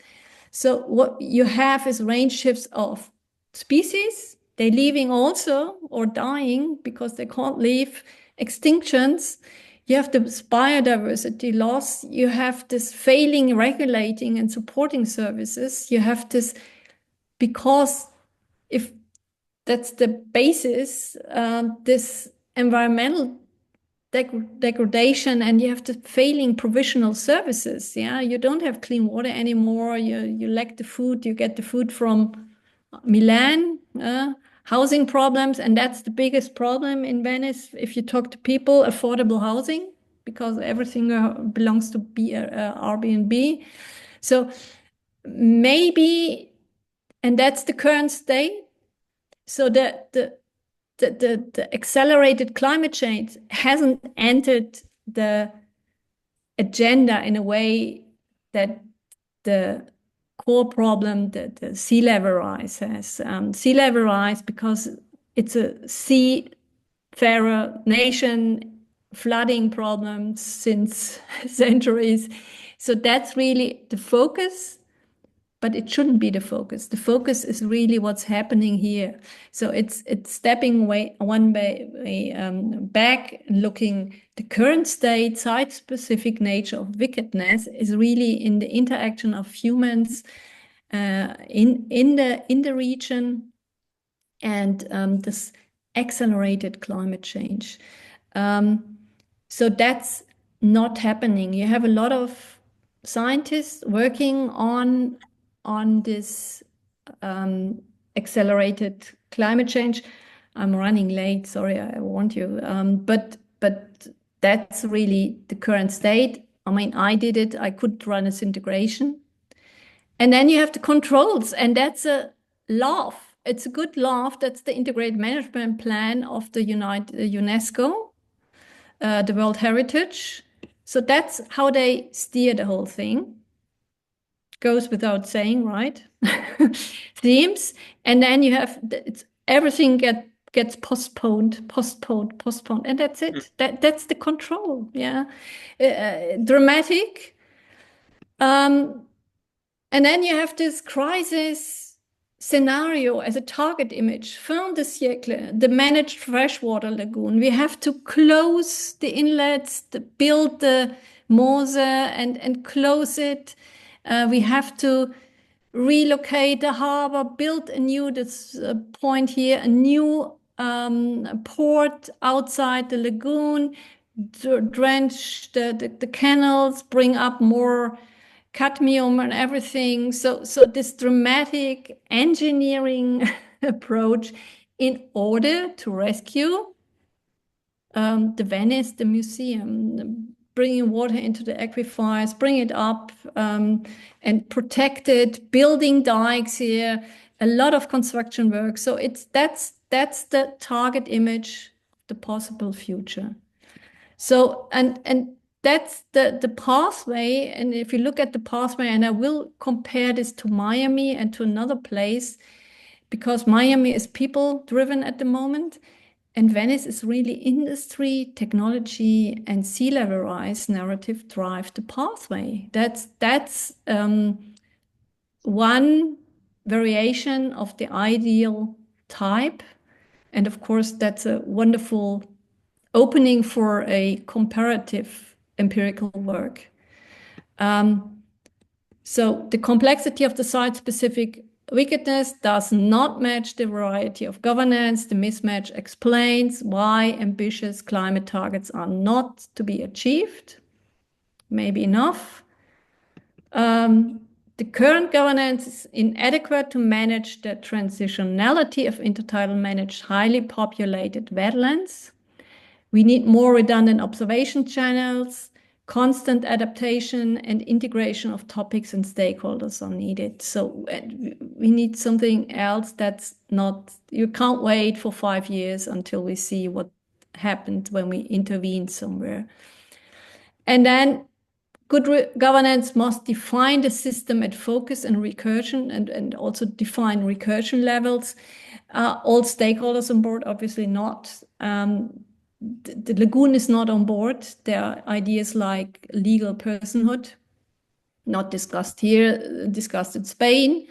So what you have is range shifts of species. They're leaving also or dying because they can't leave. Extinctions. You have this biodiversity loss. You have this failing regulating and supporting services. You have this, because if that's the basis, this environmental degradation, and you have the failing provisional services. Yeah, you don't have clean water anymore. You lack the food. You get the food from Milan. Housing problems, and that's the biggest problem in Venice. If you talk to people, affordable housing, because everything belongs to Airbnb. So maybe, and that's the current state. So the accelerated climate change hasn't entered the agenda in a way that the core problem, the sea level rise has. Sea level rise because it's a seafarer nation, flooding problems since centuries. So that's really the focus, but it shouldn't be the focus. The focus is really what's happening here. So it's stepping one way back, looking the current state, site-specific nature of wickedness is really in the interaction of humans in the region, and this accelerated climate change. So that's not happening. You have a lot of scientists working on this accelerated climate change. I'm running late, sorry, I warned you. But that's really the current state. I mean, I did it, I could run this integration. And then you have the controls, and that's a LAW. It's a good LAW. That's the Integrated Management Plan of the UNESCO, the World Heritage. So that's how they steer the whole thing. Goes without saying, right? Themes. And then you have, everything gets postponed, and that's it. That's the control, yeah. Dramatic. And then you have this crisis scenario as a target image. Fin de siècle, the managed freshwater lagoon. We have to close the inlets, build the Moose and close it. We have to relocate the harbor, build a new, this point here, a new port outside the lagoon, drench the canals, bring up more cadmium and everything. So this dramatic engineering approach in order to rescue the Venice, the museum, bringing water into the aquifers, bring it up and protect it, building dikes here, a lot of construction work. So that's the target image of the possible future. So and that's the pathway. And if you look at the pathway, and I will compare this to Miami and to another place, because Miami is people driven at the moment. And Venice is really industry, technology, and sea level rise narrative drive the pathway. That's one variation of the ideal type. And of course, that's a wonderful opening for a comparative empirical work. So the complexity of the site-specific wickedness does not match the variety of governance. The mismatch explains why ambitious climate targets are not to be achieved. Maybe enough. The current governance is inadequate to manage the transitionality of intertidal managed highly populated wetlands. We need more redundant observation channels. Constant adaptation and integration of topics and stakeholders are needed. So we need something else that's not, you can't wait for 5 years until we see what happened when we intervene somewhere. And then good governance must define the system at focus and recursion, and also define recursion levels. All stakeholders on board, obviously not. The Lagoon is not on board. There are ideas like legal personhood, not discussed here, discussed in Spain.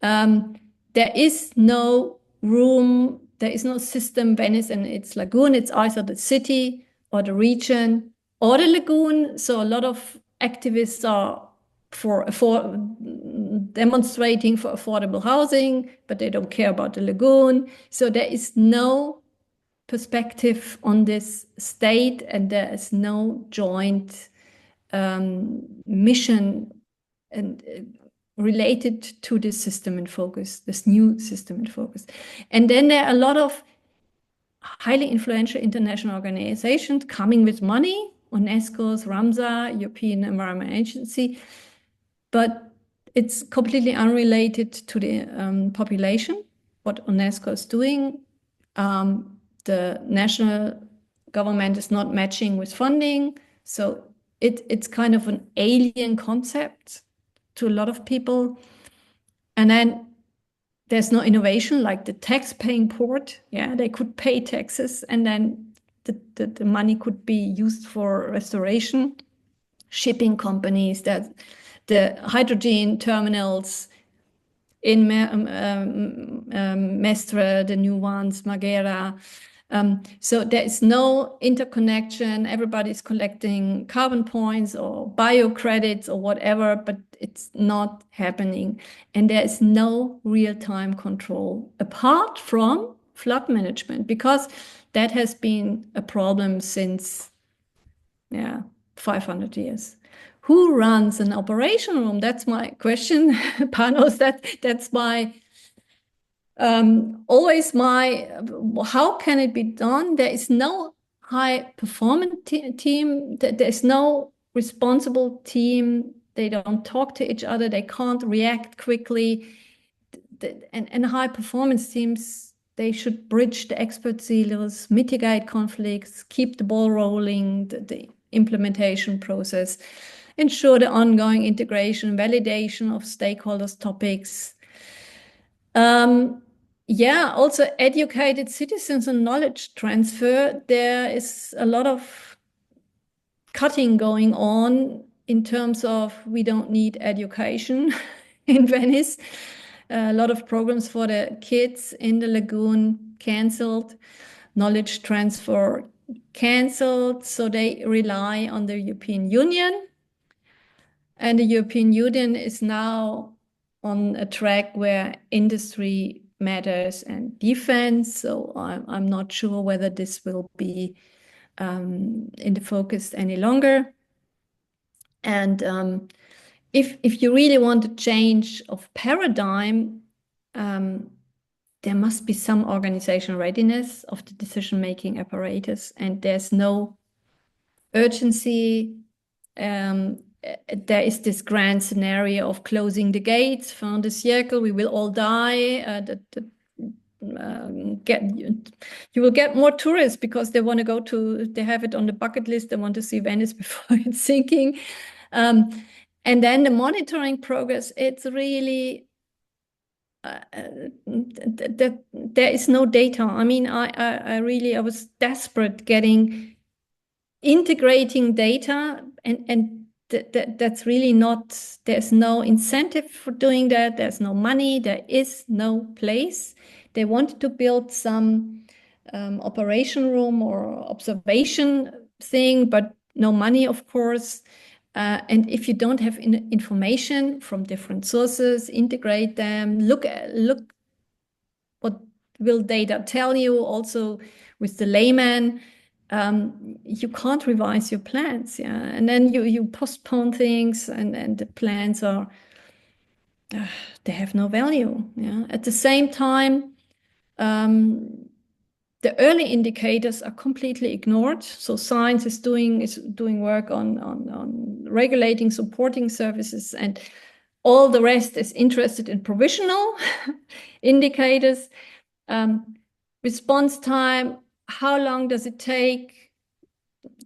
There is no room, there is no system, Venice and its lagoon. It's either the city or the region or the lagoon. So a lot of activists are demonstrating for affordable housing, but they don't care about the lagoon. So there is no perspective on this state, and there is no joint mission and related to this system in focus, this new system in focus. And then there are a lot of highly influential international organizations coming with money, UNESCO's Ramsar, European Environment Agency, but it's completely unrelated to the population, what UNESCO is doing. The national government is not matching with funding. So it's kind of an alien concept to a lot of people. And then there's no innovation, like the tax-paying port. Yeah, they could pay taxes, and then the money could be used for restoration. Shipping companies, that the hydrogen terminals in Mestre, the new ones, Marghera. So there is no interconnection. Everybody's collecting carbon points or bio credits or whatever, but it's not happening. And there is no real-time control apart from flood management, because that has been a problem since 500 years. Who runs an operation room? That's my question, Panos. That's my always my, how can it be done? There is no high performance team. There's no responsible team. They don't talk to each other. They can't react quickly. And high performance teams, they should bridge the expert silos, mitigate conflicts, keep the ball rolling, the implementation process, ensure the ongoing integration, validation of stakeholders' topics. Also educated citizens and knowledge transfer. There is a lot of cutting going on in terms of we don't need education in Venice. A lot of programs for the kids in the lagoon canceled, knowledge transfer canceled, so they rely on the European Union. And the European Union is now on a track where industry matters and defense. So I'm not sure whether this will be in the focus any longer. And if you really want a change of paradigm, there must be some organizational readiness of the decision-making apparatus, and there's no urgency. There is this grand scenario of closing the gates, fin de siècle, we will all die. You will get more tourists because they want to go to, they have it on the bucket list, they want to see Venice before it's sinking. And then the monitoring progress, it's really, there is no data. I mean, I was desperate integrating data, and that's really not, there's no incentive for doing that. There's no money, there is no place. They wanted to build some operation room or observation thing, but no money, of course. And if you don't have information from different sources, integrate them, look what will data tell you also with the layman. You can't revise your plans, yeah, and then you postpone things, and the plans are they have no value, yeah. At the same time, the early indicators are completely ignored. So science is doing work on regulating, supporting services, and all the rest is interested in provisional indicators. Response time, how long does it take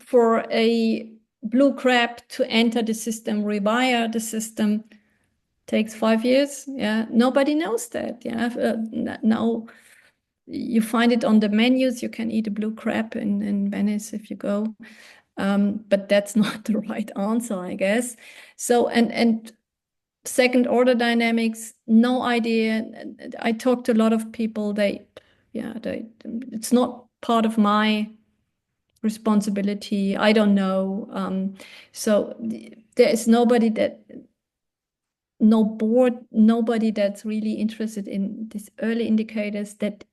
for a blue crab to enter the system, rewire the system? Takes 5 years. Yeah, nobody knows that. Yeah, now you find it on the menus. You can eat a blue crab in Venice if you go, but that's not the right answer, I guess. So and second order dynamics, no idea. I talked to a lot of people. It's not part of my responsibility. I don't know. So there is nobody no board, nobody that's really interested in these early indicators that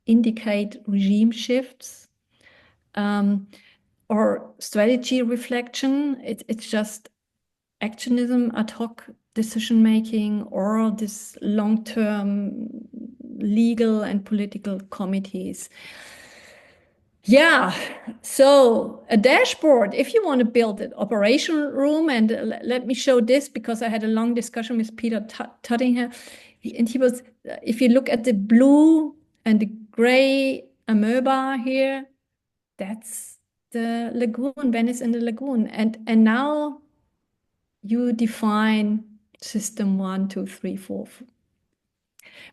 indicate regime shifts or strategy reflection. It's just actionism, ad hoc decision making, or this long-term legal and political committees. Yeah, so a dashboard, if you want to build an operation room, and let me show this because I had a long discussion with Peter Tuttinger, and he was, if you look at the blue and the gray amoeba here, that's the lagoon, Venice and the lagoon. And now you define system 1, 2, 3, 4.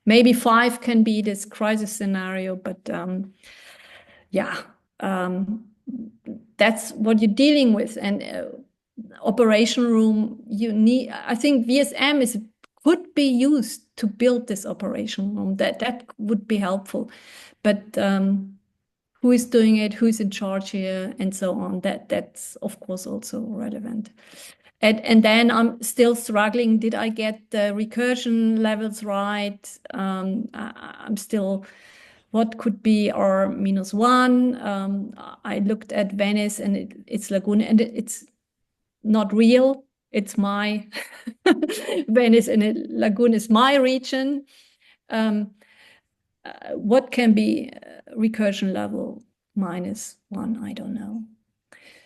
Maybe 5 can be this crisis scenario, but yeah, that's what you're dealing with. And operation room, you need, I think VSM could be used to build this operation room. That would be helpful. But who is doing it, who's in charge here, and so on, that's of course also relevant. And then I'm still struggling. Did I get the recursion levels right? I'm still, what could be R -1? I looked at Venice and it's Lagoon, and it's not real. It's my Venice and Lagoon is my region. What can be recursion level -1? I don't know.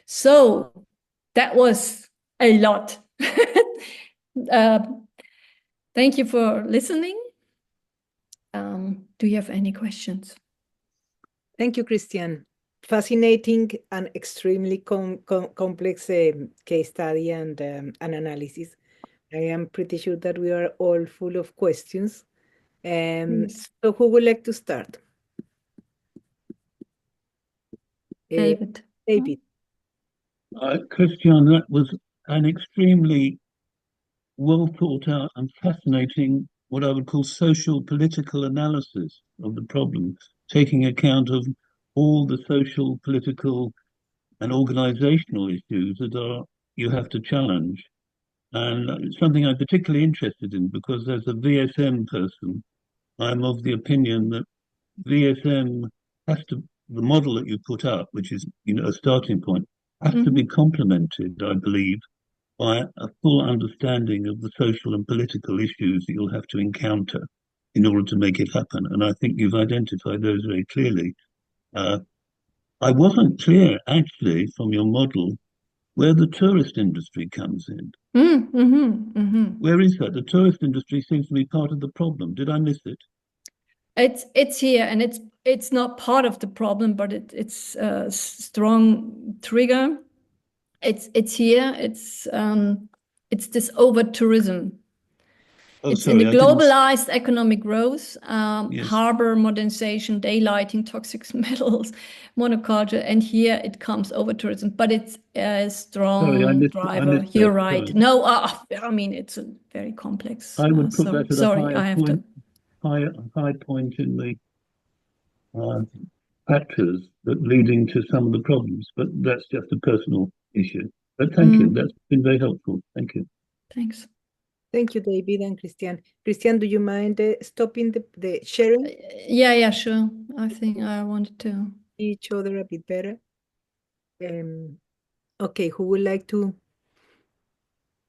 So that was a lot. Thank you for listening. Do you have any questions? Thank you, Christiane. Fascinating and extremely complex case study and an analysis. I am pretty sure that we are all full of questions. Yes. So who would like to start? David. David. Christiane, that was an extremely well thought out and fascinating, what I would call social political analysis of the problem, taking account of all the social, political, and organizational issues that you have to challenge. And it's something I'm particularly interested in because as a VSM person, I'm of the opinion that VSM the model that you put up, which is, a starting point, has to be complemented, I believe, by a full understanding of the social and political issues that you'll have to encounter in order to make it happen. And I think you've identified those very clearly. I wasn't clear, actually, from your model, where the tourist industry comes in. Where is that? The tourist industry seems to be part of the problem. Did I miss it? It's here, and it's not part of the problem, but it's a strong trigger. It's here. It's this over tourism. It's in the globalized economic growth, harbor modernization, daylighting, toxic metals, monoculture, and here it comes over tourism. But it's a strong driver. You're right. Sorry. No, I mean it's a very complex. I would put that at a high point in the factors that leading to some of the problems. But that's just a personal issue. But thank you. That's been very helpful. Thank you. Thanks. Thank you, David and Christiane. Christiane, do you mind stopping the sharing? Yeah, sure. I think I wanted to see each other a bit better. Okay, who would like to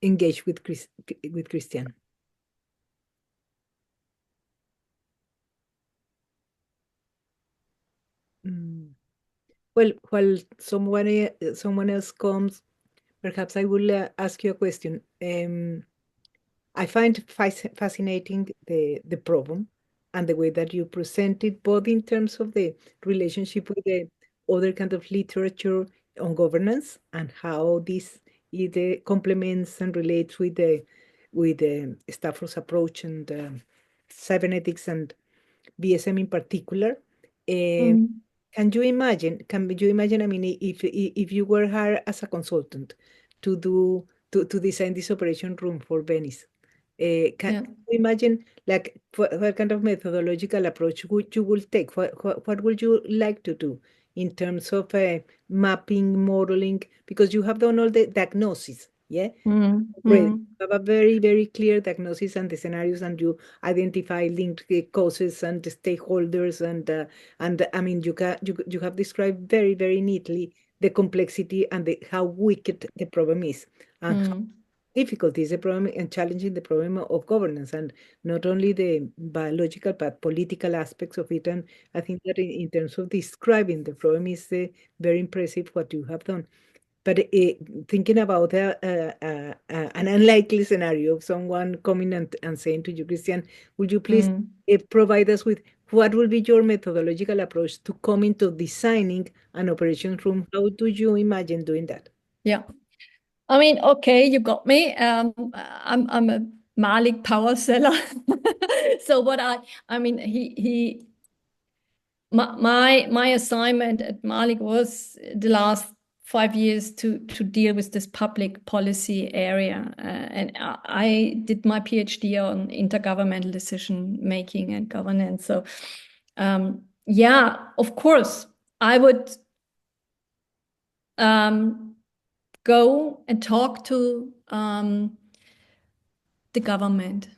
engage with Christiane? Well, while someone else comes, perhaps I will ask you a question. I find fascinating the problem and the way that you present it, both in terms of the relationship with the other kind of literature on governance and how this either complements and relates with the Stafford's approach and cybernetics and VSM in particular. Can you imagine? I mean, if you were hired as a consultant to design this operation room for Venice, can you imagine like what kind of methodological approach you will take? What would you like to do in terms of mapping, modeling? Because you have done all the diagnosis, yeah? You have a very, very clear diagnosis and the scenarios, and you identify linked causes and the stakeholders, and I mean you have described very, very neatly the complexity and how wicked the problem is, and how difficult is the problem and challenging the problem of governance, and not only the biological but political aspects of it. And I think that in terms of describing the problem is very impressive what you have done. But thinking about an unlikely scenario of someone coming and saying to you, Christiane, would you please provide us with what will be your methodological approach to coming to designing an operations room? How do you imagine doing that? Yeah. I mean, okay, you got me. I'm a Malik power seller. So what I mean, my assignment at Malik was the last 5 years to deal with this public policy area, and I did my PhD on intergovernmental decision making and governance. So yeah, of course, I would go and talk to the government,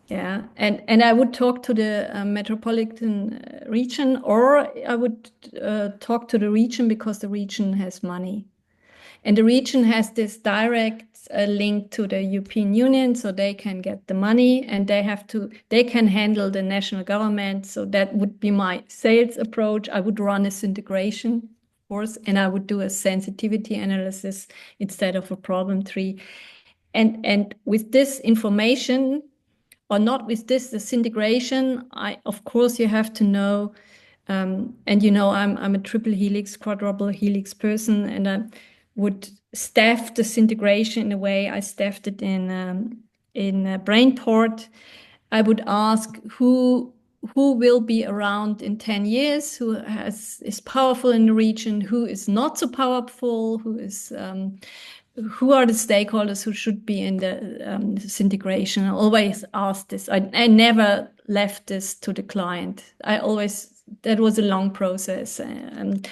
yeah, and I would talk to the metropolitan region, or I would talk to the region because the region has money, and the region has this direct link to the European Union, so they can get the money, and they can handle the national government. So that would be my sales approach. I would run a syndication course, and I would do a sensitivity analysis instead of a problem tree. And with this information, or not with this, the syndication, of course you have to know, and you know I'm a triple helix, quadruple helix person, and I would staff the syndication in a way I staffed it in Brainport. I would ask who will be around in 10 years, who is powerful in the region, who is not so powerful, who are the stakeholders who should be in the syndication. I always ask this. I never left this to the client. That was a long process. And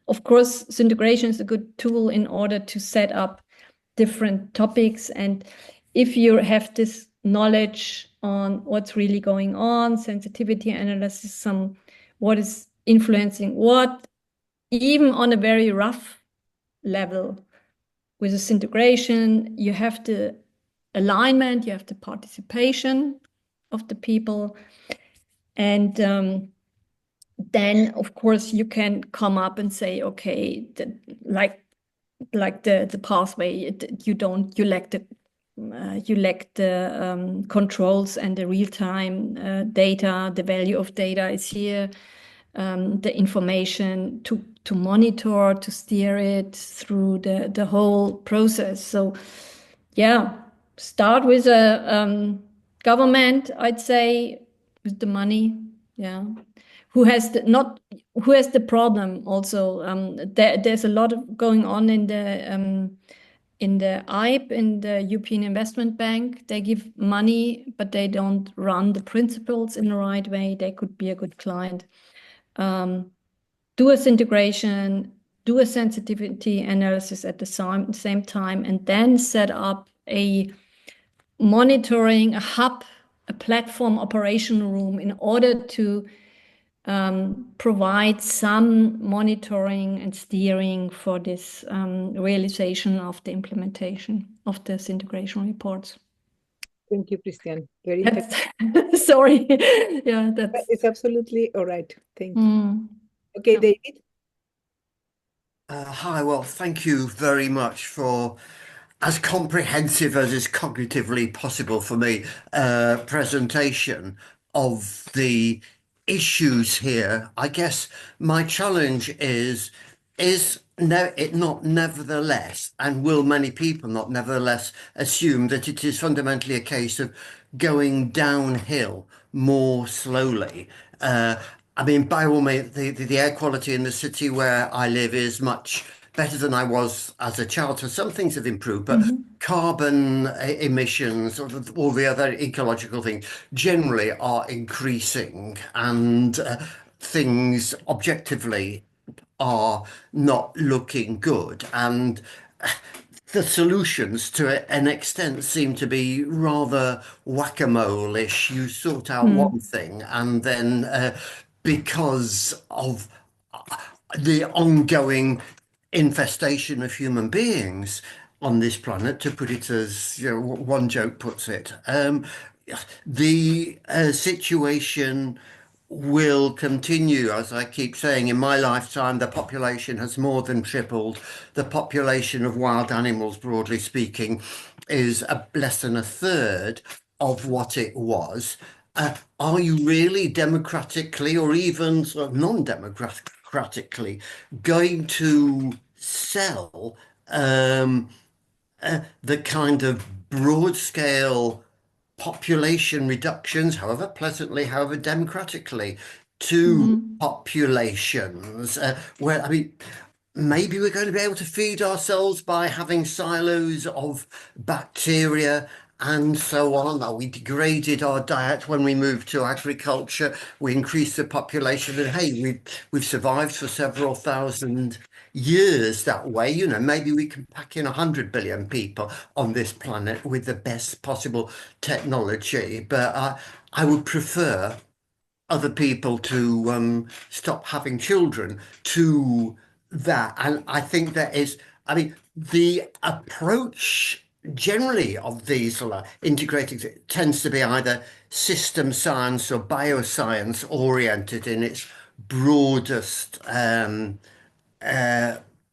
of course, syndication is a good tool in order to set up different topics. And if you have this knowledge on what's really going on, sensitivity analysis, what is influencing what, even on a very rough level. With this integration, you have the alignment, you have the participation of the people. And then, of course, you can come up and say, okay, like the pathway, you lack the controls and the real-time data. The value of data is here. The information to monitor, to steer it through the whole process. So, yeah, start with a government, I'd say, with the money. Yeah, who has the problem also. There's a lot of going on in the EIB, in the European Investment Bank. They give money, but they don't run the principles in the right way. They could be a good client. Do a integration, do a sensitivity analysis at the same time, and then set up a monitoring, a hub, a platform operation room in order to provide some monitoring and steering for this realization of the implementation of this integration reports. Thank you, Christiane. Very sorry. Yeah, it's absolutely all right. Thank you. Okay, David. Hi, well, thank you very much for as comprehensive as is cognitively possible for me presentation of the issues here. I guess my challenge is it not nevertheless, and will many people not nevertheless assume that it is fundamentally a case of going downhill more slowly? I mean, by all means, the air quality in the city where I live is much better than I was as a child. So some things have improved, but carbon emissions or all the other ecological things generally are increasing, and things objectively are not looking good. And the solutions to an extent seem to be rather whack-a-mole-ish. You sort out one thing, and then because of the ongoing infestation of human beings on this planet, to put it as one joke puts it, the situation will continue. As I keep saying, in my lifetime, the population has more than tripled. The population of wild animals, broadly speaking, is less than a third of what it was. Are you really democratically or even sort of non-democratically going to sell the kind of broad-scale population reductions, however pleasantly, however democratically, to populations where, I mean, maybe we're going to be able to feed ourselves by having silos of bacteria and so on. Now, we degraded our diet when we moved to agriculture. We increased the population, and hey, we've survived for several thousand years that way. Maybe we can pack in 100 billion people on this planet with the best possible technology. But I would prefer other people to stop having children to that. And I think that is, I mean, the approach generally of these integrating tends to be either system science or bioscience oriented in its broadest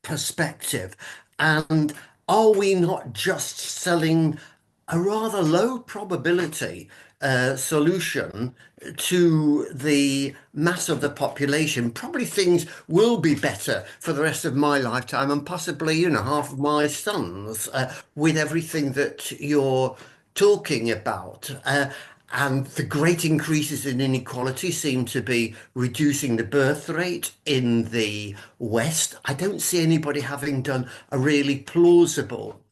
perspective. And are we not just selling a rather low probability solution to the mass of the population? Probably things will be better for the rest of my lifetime, and possibly, half of my sons, with everything that you're talking about. And the great increases in inequality seem to be reducing the birth rate in the West. I don't see anybody having done a really plausible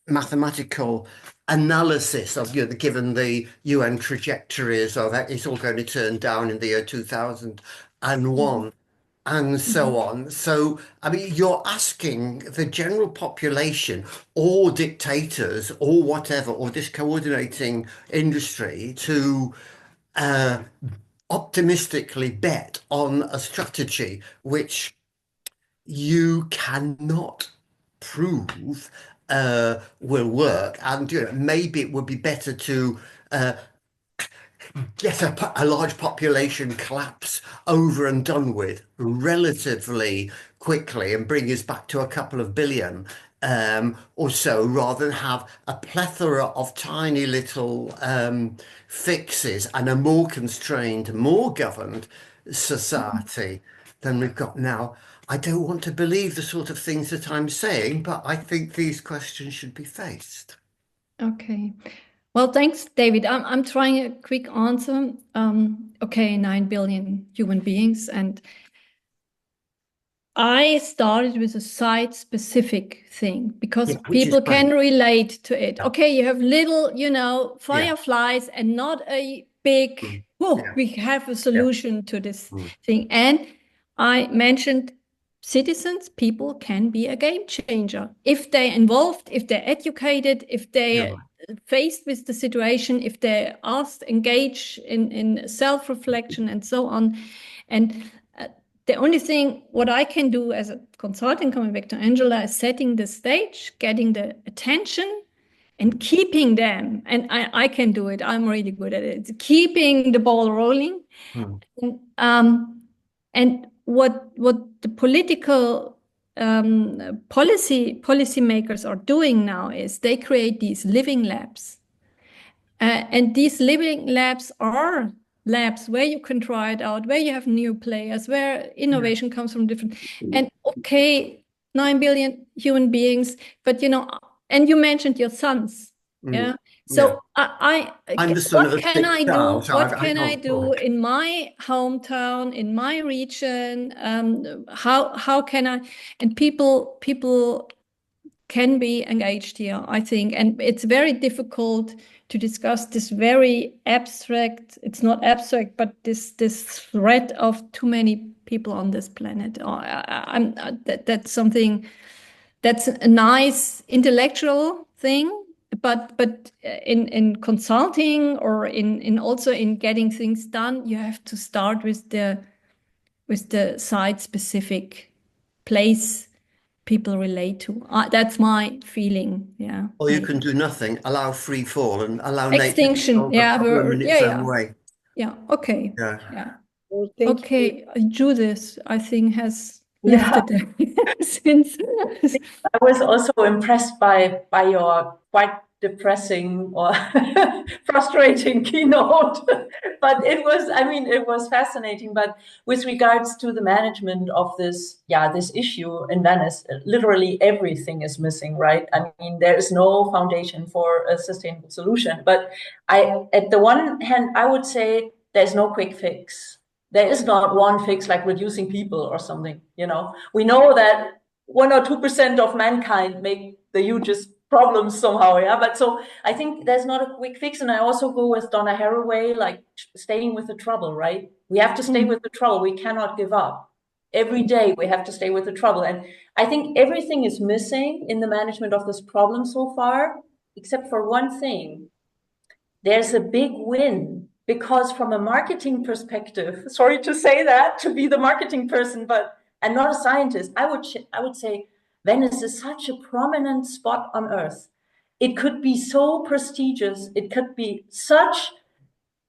mathematical analysis of, given the UN trajectories of that it's all going to turn down in the year 2001. and so on. So, I mean, you're asking the general population or dictators or whatever, or this coordinating industry to optimistically bet on a strategy which you cannot prove will work. And maybe it would be better to get a large population collapse over and done with relatively quickly and bring us back to a couple of billion or so, rather than have a plethora of tiny little fixes and a more constrained, more governed society than we've got now. I don't want to believe the sort of things that I'm saying, but I think these questions should be faced. Okay. Well, thanks, David. I'm trying a quick answer. Okay, 9 billion human beings, and I started with a site-specific thing because people can relate to it. Okay, you have little, fireflies and not a big, we have a solution to this thing. And I mentioned citizens, people can be a game changer if they're involved, if they're educated, if they're faced with the situation, if they're asked, engage in self-reflection and so on. And the only thing what I can do as a consultant, coming back to Angela, is setting the stage, getting the attention and keeping them. And I can do it. I'm really good at it. It's keeping the ball rolling. And what the political policymakers are doing now is they create these living labs. And these living labs are labs where you can try it out, where you have new players, where innovation comes from different. And okay, 9 billion human beings, but and you mentioned your sons. Yeah. So I'm the son of a can I do? child, so What can I do in my hometown, in my region? How can I? And people can be engaged here, I think, and it's very difficult to discuss this very abstract. It's not abstract, but this threat of too many people on this planet. That's something that's a nice intellectual thing. But in consulting or in also in getting things done, you have to start with the site-specific place people relate to. That's my feeling. Yeah. Or you can do nothing, allow free fall, and allow extinction. nature to solve the problem in its own way. Yeah. Okay. Yeah. Well, okay. Judith, I think, has lifted it since. I was also impressed by your quite depressing or frustrating keynote, but it was fascinating. But with regards to the management of this issue in Venice, literally everything is missing, right? I mean, there is no foundation for a sustainable solution. But at the one hand, I would say there's no quick fix. There is not one fix like reducing people or something, We know that 1 or 2% of mankind make the hugest problems somehow, But so I think there's not a quick fix. And I also go with Donna Haraway, like staying with the trouble, right? We have to stay with the trouble. We cannot give up. Every day we have to stay with the trouble. And I think everything is missing in the management of this problem so far, except for one thing. There's a big win. Because from a marketing perspective, sorry to say that, to be the marketing person, but I'm not a scientist. I would say Venice is such a prominent spot on Earth. It could be so prestigious. It could be such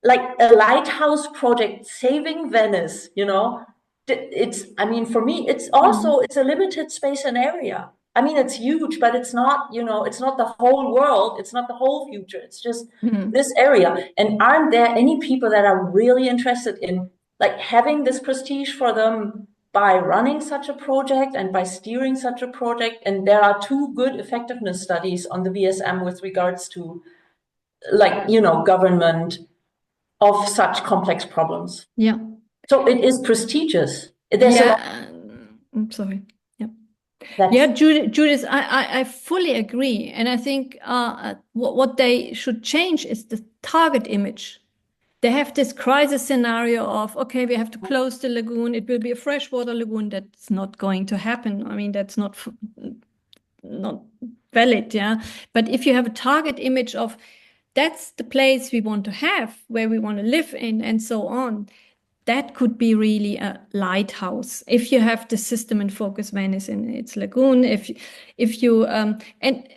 like a lighthouse project saving Venice, for me, it's also, it's a limited space and area. I mean, it's huge, but it's not, it's not the whole world. It's not the whole future. It's just this area. And aren't there any people that are really interested in like having this prestige for them by running such a project and by steering such a project? And there are 2 good effectiveness studies on the VSM with regards to government of such complex problems. Yeah. So it is prestigious. I'm sorry. Judith, I fully agree. And I think what they should change is the target image. they have this crisis scenario of, okay, we have to close the lagoon. It will be a freshwater lagoon. That's not going to happen. I mean, that's not valid, yeah. But if you have a target image of that's the place we want to have, where we want to live in, and so on, that could be really a lighthouse. If you have the system and focus Venice in its lagoon, if you and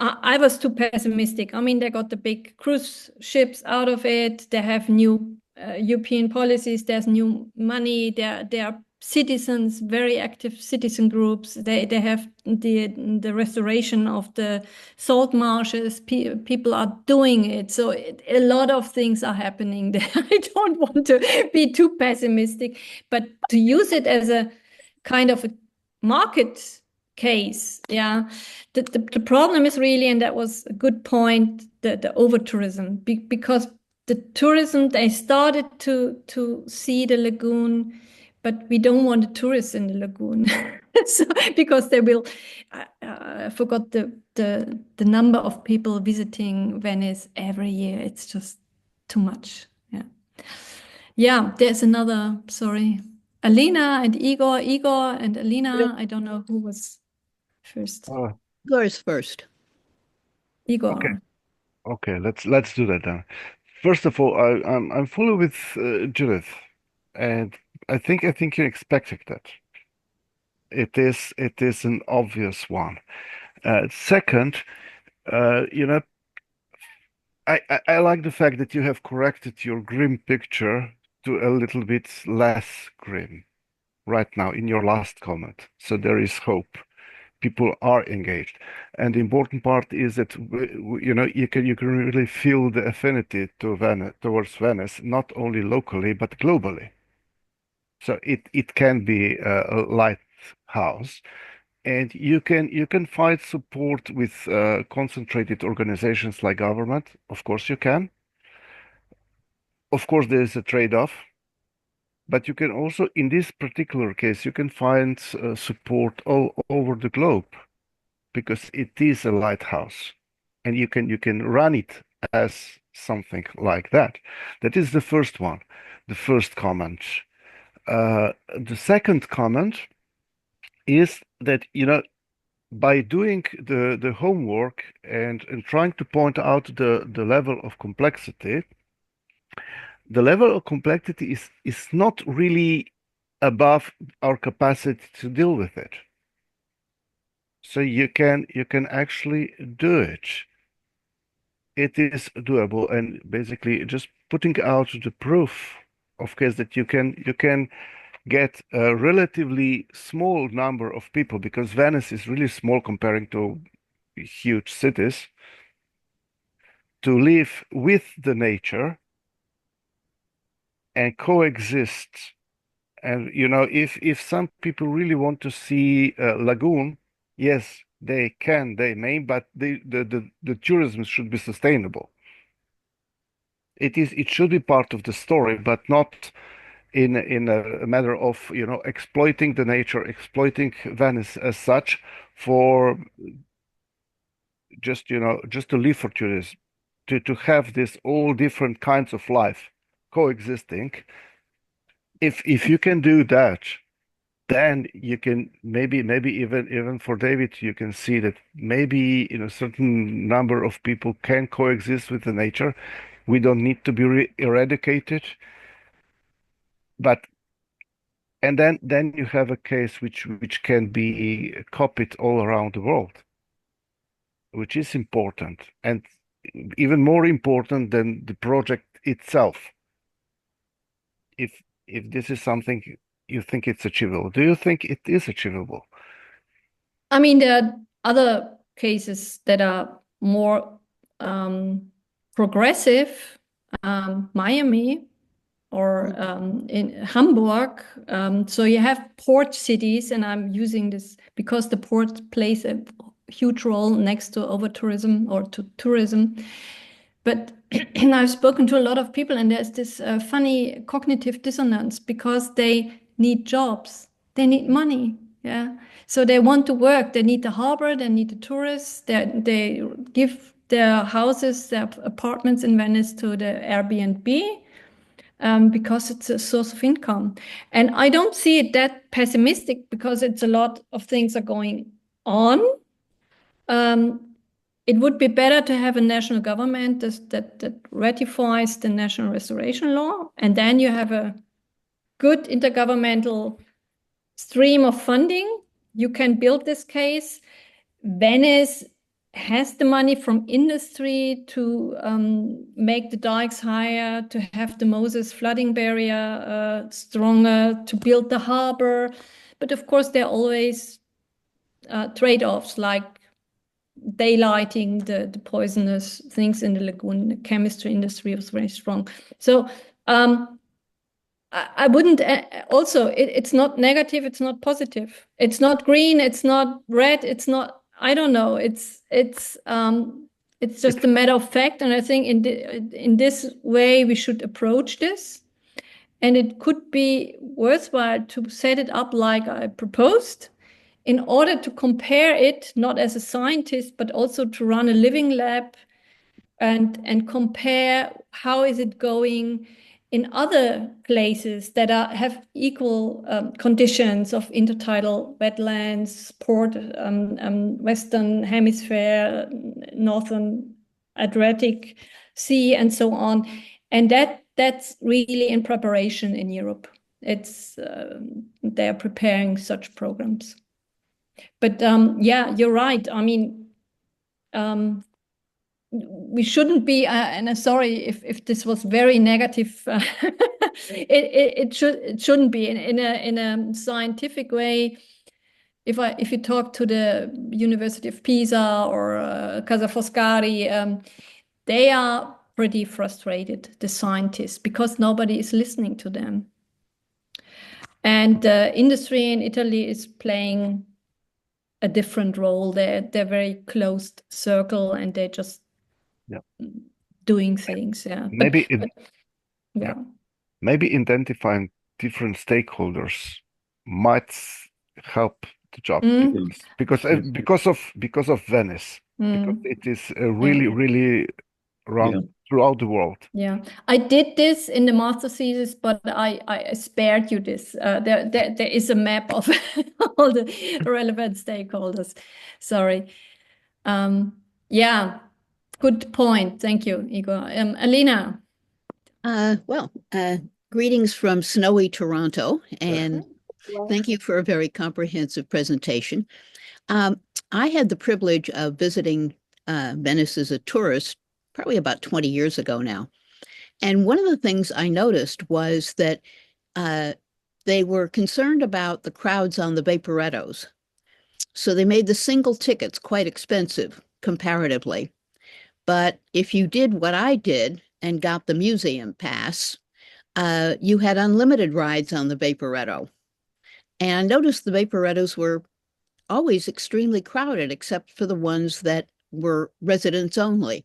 I was too pessimistic. I mean, they got the big cruise ships out of it. They have new European policies. There's new money. There are citizens, very active citizen groups. They have the restoration of the salt marshes. People are doing it. So a lot of things are happening there. I don't want to be too pessimistic, but to use it as a kind of a market case, yeah. The problem is really, and that was a good point, the over tourism, because the tourism, they started to see the lagoon, but we don't want the tourists in the lagoon. So, because they will, I forgot the number of people visiting Venice every year. It's just too much. Yeah. Yeah, there's another, sorry. Alina and Igor and Alina, I don't know who was first. Igor is first. Igor. Okay, let's do that then. First of all, I'm fully with Judith, and I think you're expecting that. It is an obvious one. Second, you know, I like the fact that you have corrected your grim picture to a little bit less grim right now in your last comment. So there is hope. People are engaged, and the important part is that you know you can really feel the affinity to Venice, towards Venice, not only locally but globally. So it can be a lighthouse, and you can find support with concentrated organizations like government. Of course you can. Of course there is a trade-off, but you can also, in this particular case, you can find support all over the globe, because it is a lighthouse, and you can run it as something like that. That is the first one, the first comment. The second comment is that, you know, by doing the homework and trying to point out the level of complexity, the level of complexity is not really above our capacity to deal with it. So you can actually do it. It is doable, and basically just putting out the proof of case that you can get a relatively small number of people, because Venice is really small comparing to huge cities, to live with the nature and coexist. And you know, if some people really want to see a lagoon, yes, they can, they may, but the tourism should be sustainable. It should be part of the story, but not in a matter of, you know, exploiting the nature, exploiting Venice as such for just, you know, just to live for tourism, to have this all different kinds of life coexisting. If you can do that, then you can maybe even for David, you can see that maybe, you know, certain number of people can coexist with the nature. We don't need to be eradicated, but and then you have a case which can be copied all around the world, which is important, and even more important than the project itself. If this is something you think it's achievable, do you think it is achievable? I mean, there are other cases that are more progressive, Miami or in Hamburg. So you have port cities, and I'm using this because the port plays a huge role next to over tourism or to tourism. But I've spoken to a lot of people, and there's this funny cognitive dissonance, because they need jobs, they need money, yeah. So they want to work, they need the harbor, they need the tourists, they give their houses, their apartments in Venice to the Airbnb, because it's a source of income. And I don't see it that pessimistic because it's a lot of things are going on. It would be better to have a national government that ratifies the national restoration law, and then you have a good intergovernmental stream of funding. You can build this case. Venice has the money from industry to make the dikes higher, to have the Moses flooding barrier stronger, to build the harbor. But of course, there are always trade-offs, like daylighting the poisonous things in the lagoon. The chemistry industry was very strong. So I wouldn't also, it's not negative, it's not positive. It's not green, it's not red, it's not, I don't know. It's just a matter of fact. And I think in this way, we should approach this. And it could be worthwhile to set it up like I proposed, in order to compare it, not as a scientist, but also to run a living lab and compare how is it going in other places that have equal conditions of intertidal wetlands, port, Western Hemisphere, Northern Adriatic Sea, and so on. And that's really in preparation in Europe. It's they're preparing such programs. But yeah, you're right. I mean, we shouldn't be, and I'm sorry if this was very negative. It shouldn't be in a scientific way. If you talk to the University of Pisa or Casa Foscari, they are pretty frustrated, the scientists, because nobody is listening to them. And industry in Italy is playing a different role. They're very closed circle, and they're just doing things. Yeah. Maybe yeah. Maybe identifying different stakeholders might help the job because of Venice, because it is really around throughout the world. Yeah, I did this in the master thesis, but I spared you this. There is a map of all the relevant stakeholders. Sorry. Yeah, good point. Thank you, Igor. Alina. Greetings from snowy Toronto, and thank you for a very comprehensive presentation. I had the privilege of visiting Venice as a tourist probably about 20 years ago now. And one of the things I noticed was that they were concerned about the crowds on the Vaporettos. So they made the single tickets quite expensive comparatively. But if you did what I did and got the museum pass, you had unlimited rides on the Vaporetto. And I noticed the Vaporettos were always extremely crowded, except for the ones that were residents only.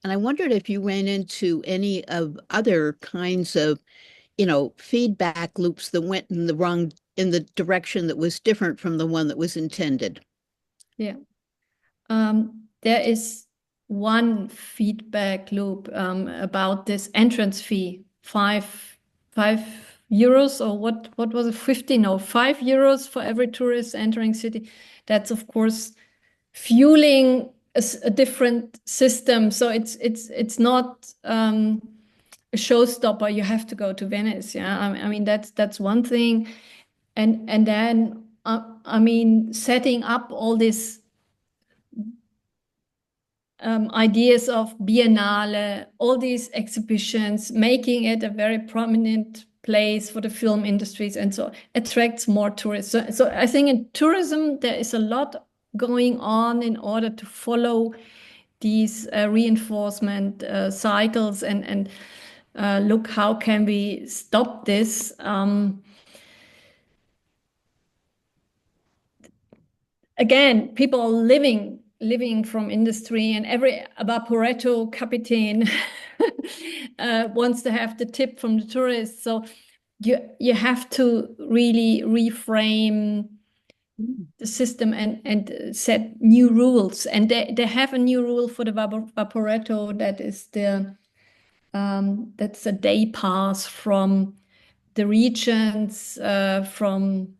And I wondered if you ran into any of other kinds of, feedback loops that went in the direction that was different from the one that was intended. Yeah. There is one feedback loop about this entrance fee, 5 euros, or what was it, 15 or 5 euros for every tourist entering city. That's of course fueling a different system. So it's not a showstopper. You have to go to Venice. Yeah, I mean that's one thing, and then I mean setting up all these ideas of Biennale, all these exhibitions, making it a very prominent place for the film industries, and so attracts more tourists. So I think in tourism there is a lot going on in order to follow these reinforcement cycles and look how can we stop this. Again, people are living from industry, and every Vaporetto captain wants to have the tip from the tourists. So you have to really reframe the system and set new rules. And they have a new rule for the Vaporetto, that is the That's a day pass from the regions from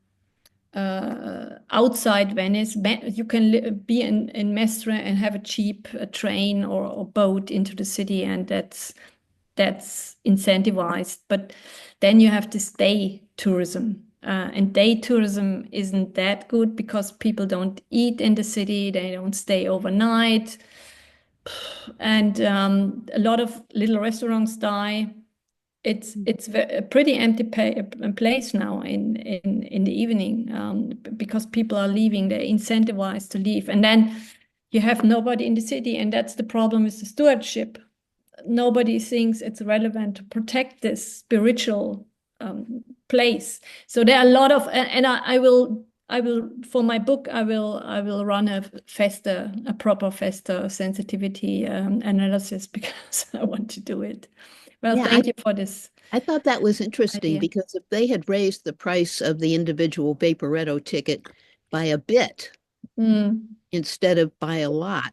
outside Venice. You can be in Mestre and have a cheap train or boat into the city, and that's incentivized. But then you have this day tourism. And day tourism isn't that good because people don't eat in the city, they don't stay overnight. And a lot of little restaurants die. It's a pretty empty place now in the evening because people are leaving. They're incentivized to leave, and then you have nobody in the city, and that's the problem with the stewardship. Nobody thinks it's relevant to protect this spiritual place. So there are a lot of, and I will for my book I will run a proper FESTA sensitivity analysis because I want to do it. Well, Yeah, thank you for this. I thought that was interesting idea. because if they had raised the price of the individual Vaporetto ticket by a bit instead of by a lot,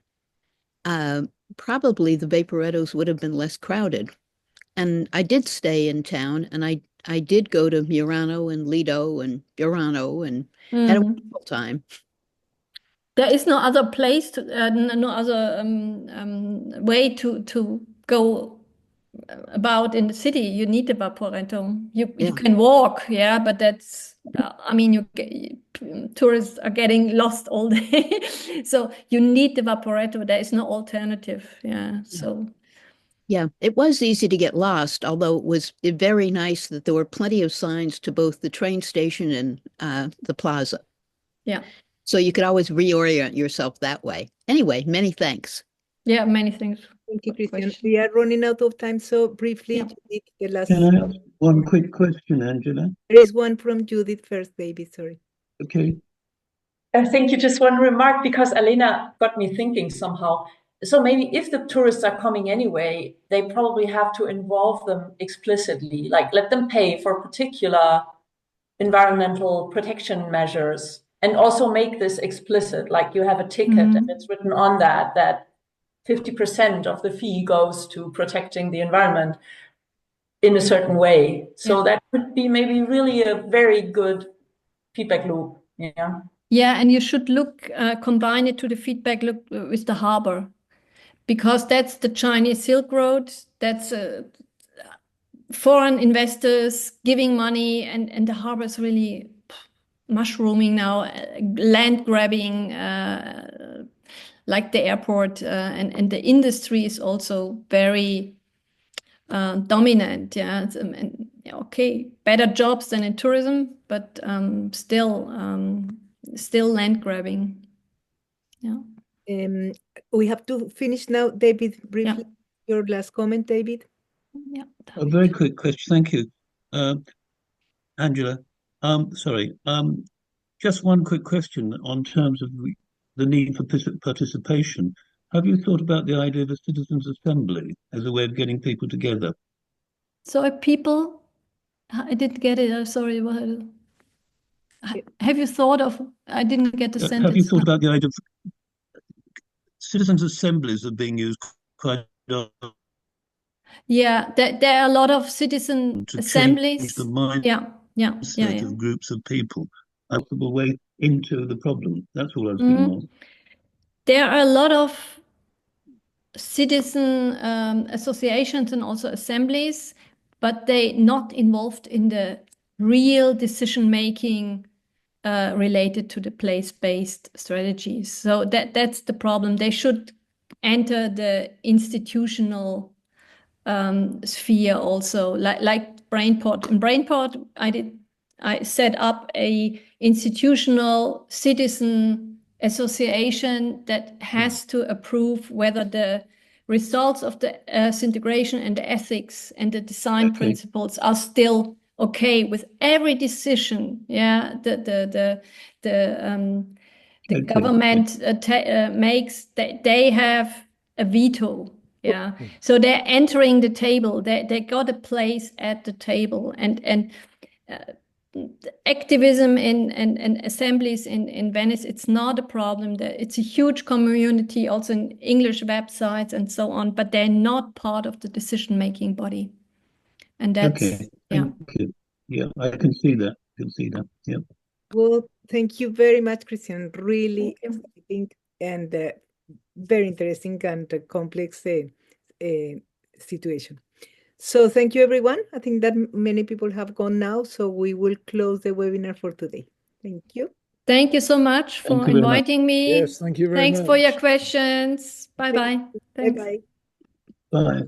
probably the Vaporettos would have been less crowded. And I did stay in town, and I did go to Murano and Lido and Burano and had a wonderful time. There is no other place to no other way to go about in the city. You need the Vaporetto. You can walk, yeah, but that's I mean, tourists are getting lost all day, so you need the Vaporetto. There is no alternative, yeah. So yeah, it was easy to get lost, although it was very nice that there were plenty of signs to both the train station and the plaza. Yeah. So you could always reorient yourself that way. Anyway, many thanks. Yeah, many thanks. Thank you, Christiane. We are running out of time, so briefly, Judith, the last. Can I ask one quick question, Angela? There is one from Judith first, baby. Sorry. Okay. Thank you. Just one remark, because Elena got me thinking somehow. So maybe if the tourists are coming anyway, they probably have to involve them explicitly, like let them pay for particular environmental protection measures, and also make this explicit, like you have a ticket and it's written on that 50% of the fee goes to protecting the environment in a certain way. So that could be maybe really a very good feedback loop. Yeah. Yeah, and you should combine it to the feedback loop with the harbor, because that's the Chinese Silk Road. That's foreign investors giving money, and the harbor is really mushrooming now, land grabbing, like the airport, and the industry is also very dominant. Yeah, okay, better jobs than in tourism, but still land grabbing. Yeah. We have to finish now, David. Briefly, your last comment, David. Yeah. A very quick question. Thank you, Angela. Sorry. Just one quick question on terms of the need for participation. Have you thought about the idea of a citizens' assembly as a way of getting people together? So people, I didn't get it. Sorry. Have you thought of? I didn't get the sentence. Have you thought about the idea of citizens' assemblies are being used quite often? Yeah, there are a lot of citizen assemblies. Change the mindset of groups of people. A possible way into the problem. That's all I was going to ask. There are a lot of citizen associations and also assemblies, but they're not involved in the real decision making related to the place-based strategies. So that's the problem. They should enter the institutional sphere also, like Brainport. In Brainport, I set up a institutional citizen association that has to approve whether the results of the integration and the ethics and the design principles are still okay with every decision. Yeah, the government makes. They have a veto. Yeah, so they're entering the table. They got a place at the table, and activism in assemblies in Venice, it's not a problem. It's a huge community, also in English websites and so on, but they're not part of the decision-making body. And that's, Okay, yeah. thank you. Yeah, I can see that. Yeah. Well, thank you very much, Christian. Really Thank you. exciting and very interesting and complex situation. So thank you, everyone. I think that many people have gone now, so we will close the webinar for today. Thank you. Thank you so much for Thank you very much. inviting me. Yes, thank you very Thanks much. for your questions. Bye-bye. Thanks. Bye-bye. Bye.